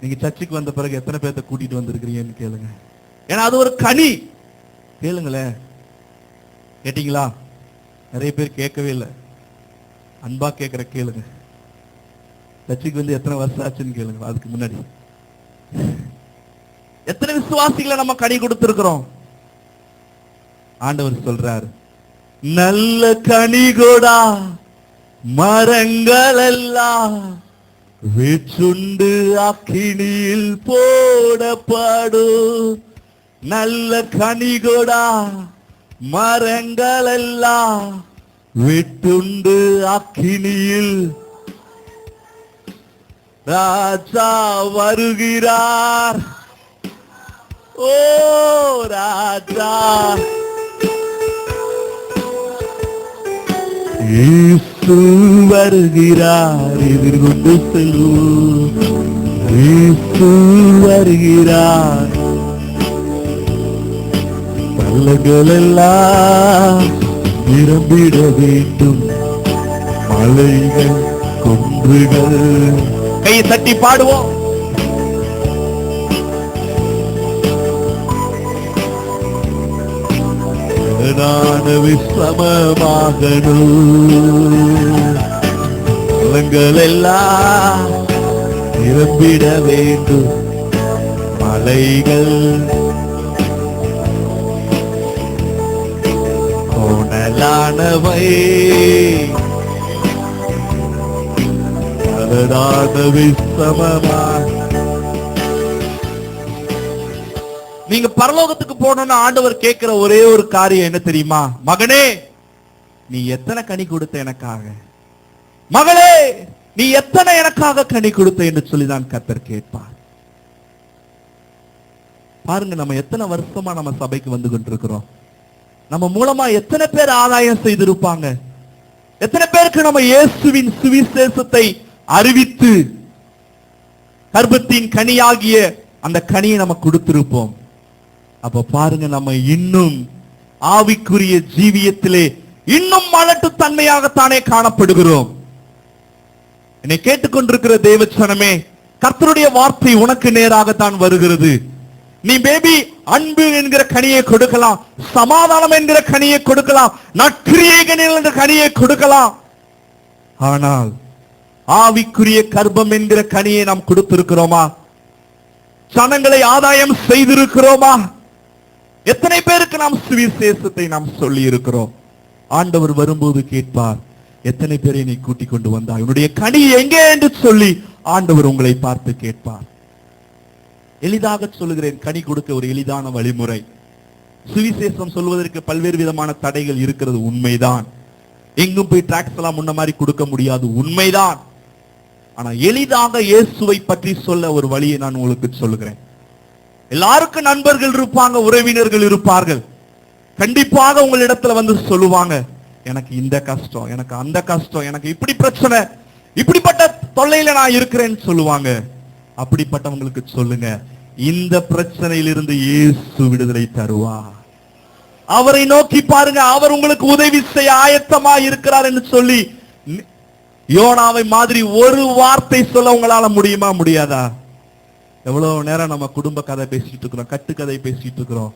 S1: நீங்க சர்ச்சுக்கு வந்த பிறகு எத்தனை பேர்த்த கூட்டிட்டு வந்திருக்கிறீங்கன்னு கேளுங்க. ஏன்னா அது ஒரு கனி. கேளுங்களேன். கேட்டீங்களா? நிறைய பேர் கேட்கவே இல்லை. அன்பா கேட்கிற கேளுங்க. சர்ச்சுக்கு வந்து எத்தனை வருஷம் ஆச்சுன்னு கேளுங்க. அதுக்கு முன்னாடி எத்தனை விசுவாசிகளை நம்ம கனி கொடுத்திருக்கிறோம்? ஆண்டவர் சொல்றார், நல்ல கனிகொடா மரங்கள் எல்லாம் வீச்சுண்டு அக்கினியில் போடப்படும். நல்ல கனிகொடா மரங்கள் எல்லாம் விட்டுண்டு அக்கினியில் ராஜா வருகிறார். ஓ ராஜா இயேசு வருகிறார், எதிர்கொண்டு செல்லும். இயேசு வருகிறார், பள்ளங்கள் எல்லாம் நிரம்பிட வேண்டும், மலைகள் குன்றுகள். கையை தட்டி பாடுவோம். விஸ்ரமமாகணும், பள்ளங்கள் எல்லாம் நிரம்பிட வேண்டும், மலைகள் கோணலானவை அழகான விஸ்ரமமாக. நீங்க பரலோகத்துக்கு போனோம்னா ஆண்டவர் கேட்கிற ஒரே ஒரு காரியம் என்ன தெரியுமா? மகனே, நீ எத்தனை கனி கொடுத்த எனக்காக? மகளே நீ எத்தனை எனக்காக கனி கொடுத்த என்று சொல்லிதான் கர்த்தர் கேட்பார். பாருங்க, நம்ம எத்தனை வருஷமா நம்ம சபைக்கு வந்து கொண்டிருக்கிறோம். நம்ம மூலமா எத்தனை பேர் ஆதாயம் செய்திருப்பாங்க. எத்தனை பேருக்கு நம்ம இயேசுவின் சுவிசேஷத்தை அறிவித்து கர்ப்பத்தின் கனியாகிய அந்த கனியை நம்ம கொடுத்திருப்போம். அப்ப பாருங்க, நம்ம இன்னும் ஆவிக்குரிய ஜீவியத்திலே இன்னும் மலட்டு தன்மையாகத்தானே காணப்படுகிறோம். என்னை கேட்டுக்கொண்டிருக்கிற தேவச்சனமே, கர்த்தருடைய வார்த்தை உனக்கு நேராகத்தான் வருகிறது. நீ பேபி அன்பு என்கிற கனியை கொடுக்கலாம், சமாதானம் என்கிற கனியை கொடுக்கலாம், நற்கிரியைகள் என்கிற கனியை கொடுக்கலாம். ஆனால் ஆவிக்குரிய கர்ப்பம் என்கிற கனியை நாம் கொடுத்திருக்கிறோமா? ஜனங்களை ஆதாயம் செய்திருக்கிறோமா? எத்தனை பேருக்கு நாம் சுவிசேஷத்தை நாம் சொல்லி இருக்கிறோம்? ஆண்டவர் வரும்போது கேட்பார், எத்தனை பேரை நீ கூட்டிக் கொண்டு வந்தாய், உன்னுடைய கனி எங்கே என்று சொல்லி ஆண்டவர் உங்களை பார்த்து கேட்பார். எளிதாக சொல்லுகிறேன், கனி கொடுக்க ஒரு எளிதான வழிமுறை. சுவிசேஷம் சொல்வதற்கு பல்வேறு விதமான தடைகள் இருக்கிறது, உண்மைதான். எங்கும் போய் டிராக்ஸ் எல்லாம் முன்ன மாதிரி கொடுக்க முடியாது, உண்மைதான். ஆனா எளிதாக இயேசுவை பற்றி சொல்ல ஒரு வழியை நான் உங்களுக்கு சொல்லுகிறேன். எல்லாருக்கும் நண்பர்கள் இருப்பாங்க, உறவினர்கள் இருப்பார்கள். கண்டிப்பாக உங்களிடத்துல வந்து சொல்லுவாங்க, எனக்கு இந்த கஷ்டம், எனக்கு அந்த கஷ்டம், எனக்கு இப்படி பிரச்சனை, இப்படிப்பட்ட தொல்லையில நான் இருக்கிறேன்னு சொல்லுவாங்க. அப்படிப்பட்டவங்களுக்கு சொல்லுங்க, இந்த பிரச்சனையிலிருந்து இயேசு விடுதலை தருவார். அவரை நோக்கி பாருங்க, அவர் உங்களுக்கு உதவி செய்ய ஆயத்தமா இருக்கிறார் என்று சொல்லி யோனாவை மாதிரி ஒரு வார்த்தை சொல்ல உங்களால முடியுமா? முடியாதா? எவ்வளவு நேரம் நம்ம குடும்ப கதை பேசிட்டு இருக்கிறோம், கட்டுக்கதை பேசிட்டு இருக்கிறோம்.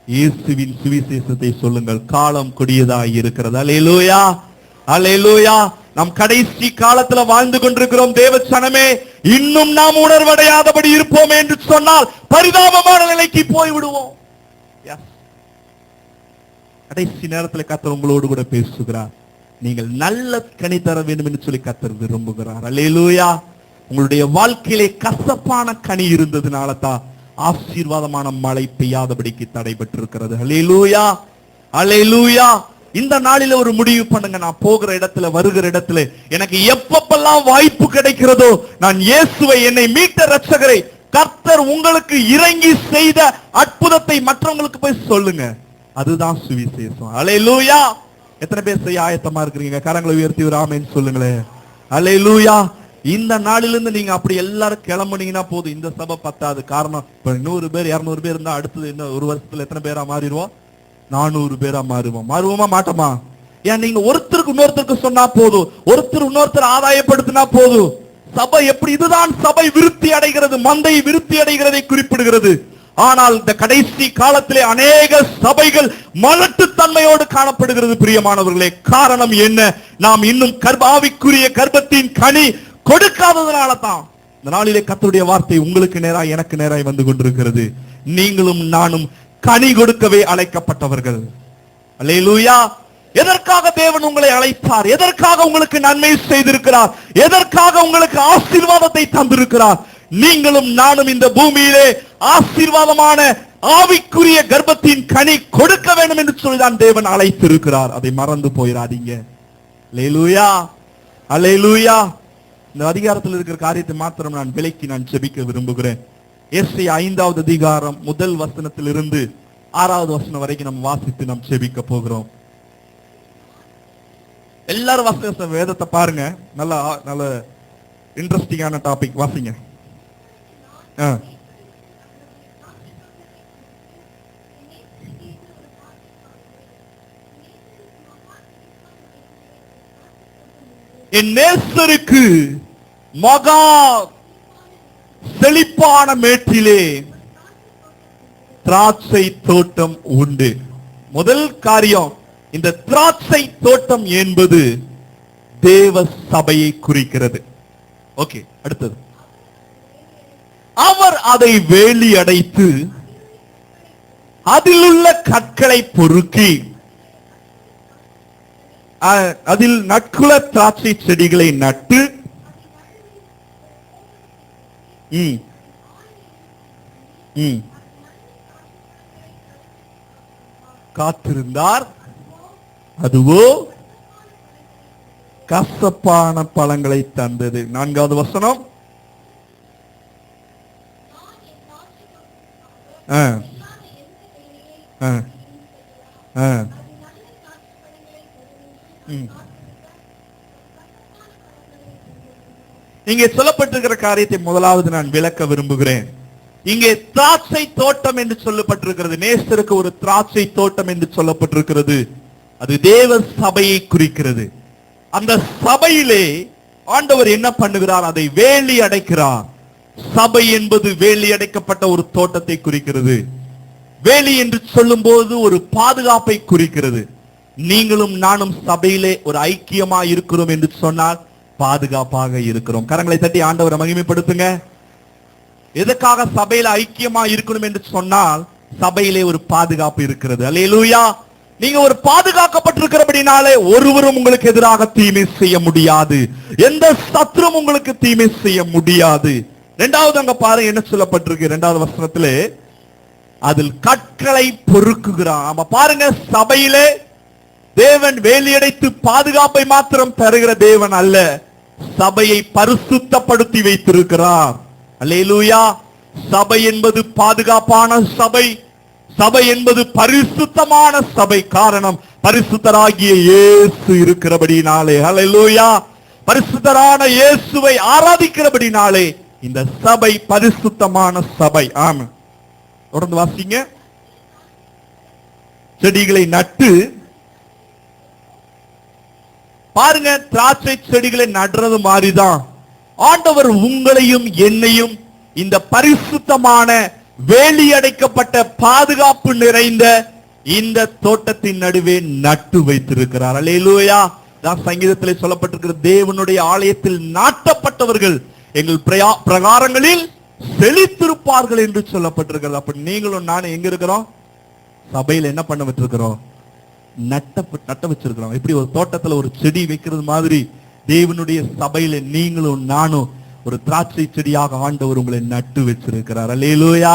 S1: இயேசுவின் சுவிசேஷத்தை சொல்லுங்கள், காலம் கொடியதாய் இருக்கிறது. அல்லேலூயா, அல்லேலூயா. நாம் கடைசி காலத்துல வாழ்ந்து கொண்டிருக்கிறோம் தேவச்சனமே. இன்னும் நாம் உணர்வடையாதபடி இருப்போம் என்று சொன்னால் பரிதாபமான நிலைக்கு போய் விடுவோம். கடைசி நேரத்தில் கர்த்தர் உங்களோடு கூட பேசுகிறார். நீங்கள் நல்ல கனி தர வேண்டும் என்று சொல்லி கர்த்தர் விரும்புகிறார். அல்லேலூயா. உங்களுடைய வாழ்க்கையிலே கசப்பான கனி இருந்ததுனால தான் ஆசீர்வாதமான மழை பெய்யாதபடிக்கு தடைபட்டிருக்கிறது. அல்லேலூயா, அல்லேலூயா. இந்த நாளில ஒரு முடிவு பண்ணுங்க, நான் போகிற இடத்துல வருகிற இடத்துல எனக்கு எப்பப்பெல்லாம் வாய்ப்பு கிடைக்கிறதோ நான் இயேசுவை, என்னை மீட்ட இரட்சகரை, கர்த்தர் உங்களுக்கு இறங்கி செய்த அற்புதத்தை மற்றவங்களுக்கு போய் சொல்லுங்க. அதுதான் சுவிசேஷம். அல்லேலூயா. எத்தனை பேர் செய்ய ஆயத்தமா இருக்கிறீங்க? கரங்களை உயர்த்தி ஒரு ஆமென் சொல்லுங்களேன். அல்லேலூயா. இந்த நாளிலிருந்து நீங்க அப்படி எல்லாரும் கிளம்புனீங்கன்னா போதும். இந்த சபை பத்தாது. காரணம், இப்ப 100 பேர் 200 பேர் இருந்தா அடுத்தது இன்னும் ஒரு வருஷத்துல எத்தனை பேரா மாறிடுவோம்? 400 பேரா மாறுவோம். மாறுவோமா மாட்டோமா? ஏன் நீங்க ஒருத்தருக்கு இன்னொருத்தருக்கு சொன்னா போதும், ஒருத்தர் இன்னொருத்தர் ஆதாயப்படுத்தினா போதும். சபை எப்படி? இதுதான் சபை விருத்தி அடைகிறது, மந்தை விருத்தி அடைகிறதை குறிப்பிடுகிறது. ஆனால் இந்த கடைசி காலத்திலே அநேக சபைகள் மலட்டுத்தன்மையோடு காணப்படுகிறது பிரியமானவர்களே. காரணம் என்ன? நாம் இன்னும் ஆவிக்குரிய கர்ப்பத்தின் கனி கொடுக்காததனால தான். இந்த நாளிலே கர்த்தருடைய வார்த்தை உங்களுக்கு நேராய் எனக்கு நேராய் வந்து கொண்டிருக்கிறது. நீங்களும் நானும் கனி கொடுக்கவே அழைக்கப்பட்டவர்கள். அல்லேலூயா. எதற்காக தேவன் உங்களை அழைத்தார்? எதற்காக உங்களுக்கு நன்மை செய்திருக்கிறார்? எதற்காக உங்களுக்கு ஆசீர்வாதத்தை தந்திருக்கிறார்? நீங்களும் நானும் இந்த பூமியிலே ஆசீர்வாதமான ஆவிக்குரிய கர்ப்பத்தின் கனி கொடுக்க வேண்டும் என்று சொல்லிதான் தேவன் அழைத்திருக்கிறார். அதை மறந்து போயிடாதீங்க. அல்லேலூயா, அல்லேலூயா. இந்த அதிகாரத்தில் இருக்கிற காரியத்தை மாத்திரம் நான் விலக்கி நான் ஜெபிக்க விரும்புகிறேன். ஏசாயா 5வது அதிகாரம் 1 வசனத்திலிருந்து 6வது வசனம் வரைக்கும் நம்ம வாசித்து நாம் ஜெபிக்க போகிறோம். எல்லாரும் வாசிக்க வேதத்தை பாருங்க. நல்ல நல்ல இன்ட்ரெஸ்டிங்கான டாபிக். வாசிங்க. என் நேசருக்கு மகா செழிப்பான மேட்டிலே திராட்சை தோட்டம் உண்டு. முதல் காரியம், இந்த திராட்சை தோட்டம் என்பது தேவ சபையை குறிக்கிறது. ஓகே, அடுத்தது, அவர் அதை வேலி அடைத்து அதில் உள்ள கற்களை பொறுக்கி அதில் நற்குல திராட்சை செடிகளை நட்டு காத்திருந்தார். அதுவோ கசப்பான பழங்களை தந்தது. 4வது வசனம். இங்கே சொல்லப்பட்டிருக்கிற காரியத்தை முதலாவது நான் விளக்க விரும்புகிறேன். இங்கே திராட்சை தோட்டம் என்று சொல்லப்பட்டிருக்கிறது. நேசருக்கு ஒரு திராட்சை தோட்டம் என்று சொல்லப்பட்டிருக்கிறது. அது தேவ சபையை குறிக்கிறது. அந்த சபையிலே ஆண்டவர் என்ன பண்ணுகிறார்? அதை வேலி அடைக்கிறார். சபை என்பது வேலி அடைக்கப்பட்ட ஒரு தோட்டத்தை குறிக்கிறது. வேலி என்று சொல்லும் போது ஒரு பாதுகாப்பை குறிக்கிறது. நீங்களும் நானும் சபையிலே ஒரு ஐக்கியமா இருக்கிறோம் என்று சொன்னால் பாதுகாப்பாக இருக்கிறோம். கரங்களை தட்டி ஆண்டவரை மகிமைப்படுத்துங்க. எதற்காக சபையில ஐக்கியமா இருக்கணும் என்று சொன்னால் சபையிலே ஒரு பாதுகாப்பு இருக்கிறது. அல்லேலூயா. நீங்க ஒரு பாதுகாக்கப்பட்டிருக்கிறபடினாலே ஒருவரும் உங்களுக்கு எதிராக தீமை செய்ய முடியாது. எந்த சத்துரும் உங்களுக்கு தீமை செய்ய முடியாது. இரண்டாவது அங்க பாருங்க என்ன சொல்லப்பட்டிருக்கு 2வது வசனத்திலே, அதில் கற்களை பொறுக்குகிறான். ஆமா பாருங்க, சபையிலே தேவன் வேலியடைத்து பாதுகாப்பை மாத்திரம் தருகிற தேவன் அல்ல, சபையை பரிசுத்தப்படுத்தி வைத்திருக்கிறார். அல்லேலூயா. சபை என்பது பாதுகாப்பான சபை. சபை என்பது பரிசுத்தமான சபை. காரணம், பரிசுத்தராகிய இயேசு இருக்கிறபடினாலே. அல்லேலூயா. பரிசுத்தரான இயேசுவை ஆராதிக்கிறபடினாலே இந்த சபை பரிசுத்தமான சபை. ஆமா, தொடர்ந்து வாசிங்க. செடிகளை நட்டு பாருங்க, திராட்சை செடிகளை நடுறது மாதிரிதான் ஆண்டவர் உங்களையும் என்னையும் இந்த பரிசுத்தமான வேலி அடைக்கப்பட்ட பாதுகாப்பு நிறைந்த இந்த தோட்டத்தின் நடுவே நட்டு வைத்திருக்கிறார். அல்லேலூயா. தான் சங்கீதத்திலே சொல்லப்பட்டிருக்கிற, தேவனுடைய ஆலயத்தில் நாட்டப்பட்டவர்கள் எங்கள் பிரகாரங்களில் செழித்திருப்பார்கள் என்று சொல்லப்பட்டிருக்கிறது. அப்ப நீங்களும் நானும் எங்க இருக்கிறோம்? சபையில் என்ன பண்ண வச்சிருக்கிறோம்? நட்ட வச்சிருக்கிறோம். எப்படி ஒரு தோட்டத்துல ஒரு செடி வைக்கிறது மாதிரி தேவனுடைய சபையில நீங்களும் நானும் ஒரு திராட்சை செடியாக ஆண்டவர் உங்களை நட்டு வச்சிருக்கிறார். அல்லேலூயா.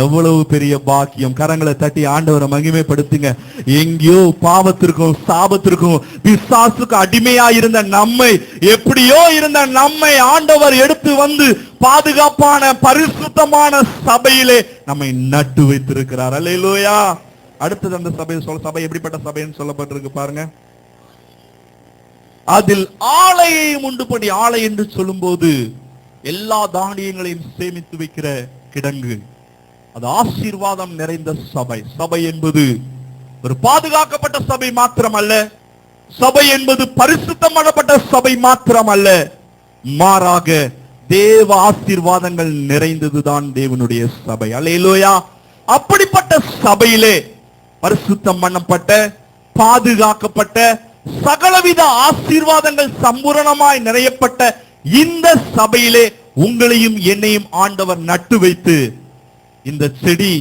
S1: எவ்வளவு பெரிய பாக்கியம். கரங்களை தட்டி ஆண்டவரை மகிமைப்படுத்துங்க. எங்கேயோ பாவத்திற்கும் சாபத்திற்கும் பிசாசுக்கு அடிமையா இருந்த நம்மை, எப்படியோ இருந்த நம்மை ஆண்டவர் எடுத்து வந்து பாதுகாப்பான பரிசுத்தமான சபையிலே நம்மை நட்டு வைத்திருக்கிறார். அல்லேலூயா. அடுத்தது அந்த சபை எப்படிப்பட்ட சபைன்னு சொல்லப்பட்டிருக்கு பாருங்க. அதில் ஆலையையும் உண்டு பண்ணி, ஆலை என்று சொல்லும் போது எல்லா தானியங்களையும் சேமித்து வைக்கிற கிடங்கு. அது ஆசீர்வாதம் நிறைந்த சபை. சபை என்பது ஒரு பாதுகாக்கப்பட்ட சபை மாத்திரம் அல்ல, சபை என்பது பரிசுத்தம் பண்ணப்பட்ட சபை மாத்திரம் அல்ல, மாறாக தேவ ஆசீர்வாதங்கள் நிறைந்ததுதான் தேவனுடைய சபை. அல்லேலூயா. அப்படிப்பட்ட சபையிலே பரிசுத்தம் பண்ணப்பட்ட பாதுகாக்கப்பட்ட சகலவித ஆசீர்வாதங்கள் சம்பூரணமாய் நிறையப்பட்ட இந்த சபையிலே உங்களையும் என்னையும் ஆண்டவர் நட்டு வைத்து, இந்த செடி,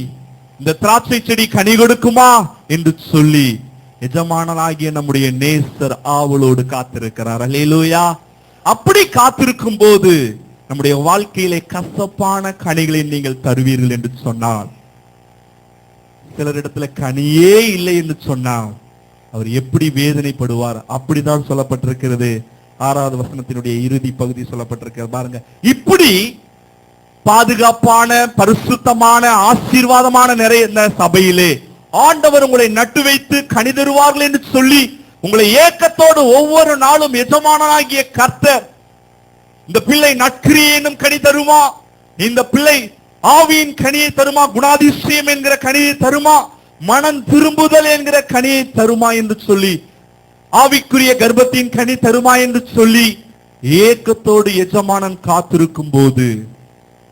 S1: இந்த திராட்சை செடி கனி கொடுக்குமா என்று சொல்லி எஜமானனாகிய நம்முடைய நேசர் ஆவலோடு காத்திருக்கிறார். அல்லேலூயா. அப்படி காத்திருக்கும் போது நம்முடைய வாழ்க்கையிலே கசப்பான கனிகளை நீங்கள் தருவீர்கள் என்று சொன்னார். சிலரிடத்துல கனியே இல்லை என்று சொன்னால் அவர் எப்படி வேதனைப்படுவார்? அப்படிதான் சொல்லப்பட்டிருக்கிறது. 6வது வசனத்தினுடைய இறுதி பகுதி சொல்லப்பட்டிருக்கிறது பாருங்க. இப்படி பாதுகாப்பான பரிசுத்தமான ஆசீர்வாதமான நிறைய சபையிலே ஆண்டவர் உங்களை நட்டு வைத்து கனி தருவார்கள் என்று சொல்லி உங்களை ஏக்கத்தோடு ஒவ்வொரு நாளும் எஜமானனாகிய கர்த்தர், இந்த பிள்ளை நற்கிரியையும் கனி தருமா, இந்த பிள்ளை ஆவியின் கனியை தருமா, குணாதிசயம் என்கிற கனியை தருமா, மனம் திரும்புதல் என்கிற கனியை தருமா என்று சொல்லி, ஆவிக்குரிய கர்ப்பத்தின் கனி தருமா என்று சொல்லி ஏக்கத்தோடு எஜமானன் காத்திருக்கும் போது,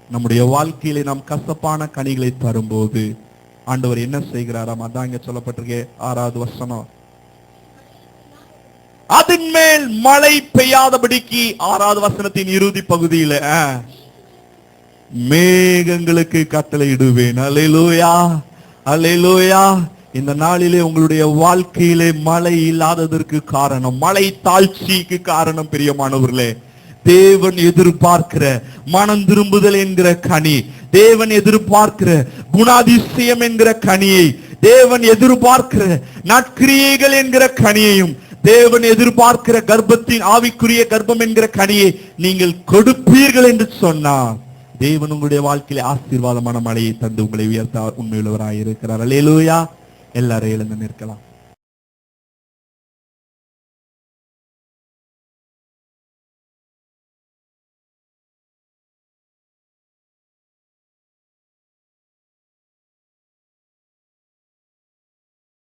S1: நம்முடைய வாழ்க்கையிலே நாம் கசப்பான கனிகளை தரும்போது ஆண்டவர் என்ன செய்கிறாராம்? அதான் இங்க சொல்லப்பட்டிருக்கே 6வது வசனம். அதன் மேல் மழை பெய்யாதபடிக்கு 6வது வசனத்தின் இறுதி பகுதியில மேகங்களுக்கு கட்டளையிடுவேன். அல்லேலூயா. அல்லேலூயா. இந்த நாளிலே உங்களுடைய வாழ்க்கையிலே மழை இல்லாததற்கு காரணம், மழை தாழ்ச்சிக்கு காரணம் பிரியமானவர்களே, தேவன் எதிர்பார்க்கிற மனம் திரும்புதல் என்கிற கனி, தேவன் எதிர்பார்க்கிற குணாதிசயம் என்கிற கனியை, தேவன் எதிர்பார்க்கிற நற்கிரியைகள் என்கிற கனியையும் தேவன் எதிர்பார்க்கிற கர்ப்பத்தின் ஆவிக்குரிய கர்ப்பம் என்கிற கனியை நீங்கள் கொடுப்பீர்கள் என்று சொன்னார், தேவன் உங்களுடைய வாழ்க்கையில ஆசீர்வாதமான மழையை தந்து உங்களை உயர்த்த உண்மையுள்ளவராய் இருக்கிறார். அல்லேலூயா. எல்லாரும் எழுந்து நிற்கலாம்.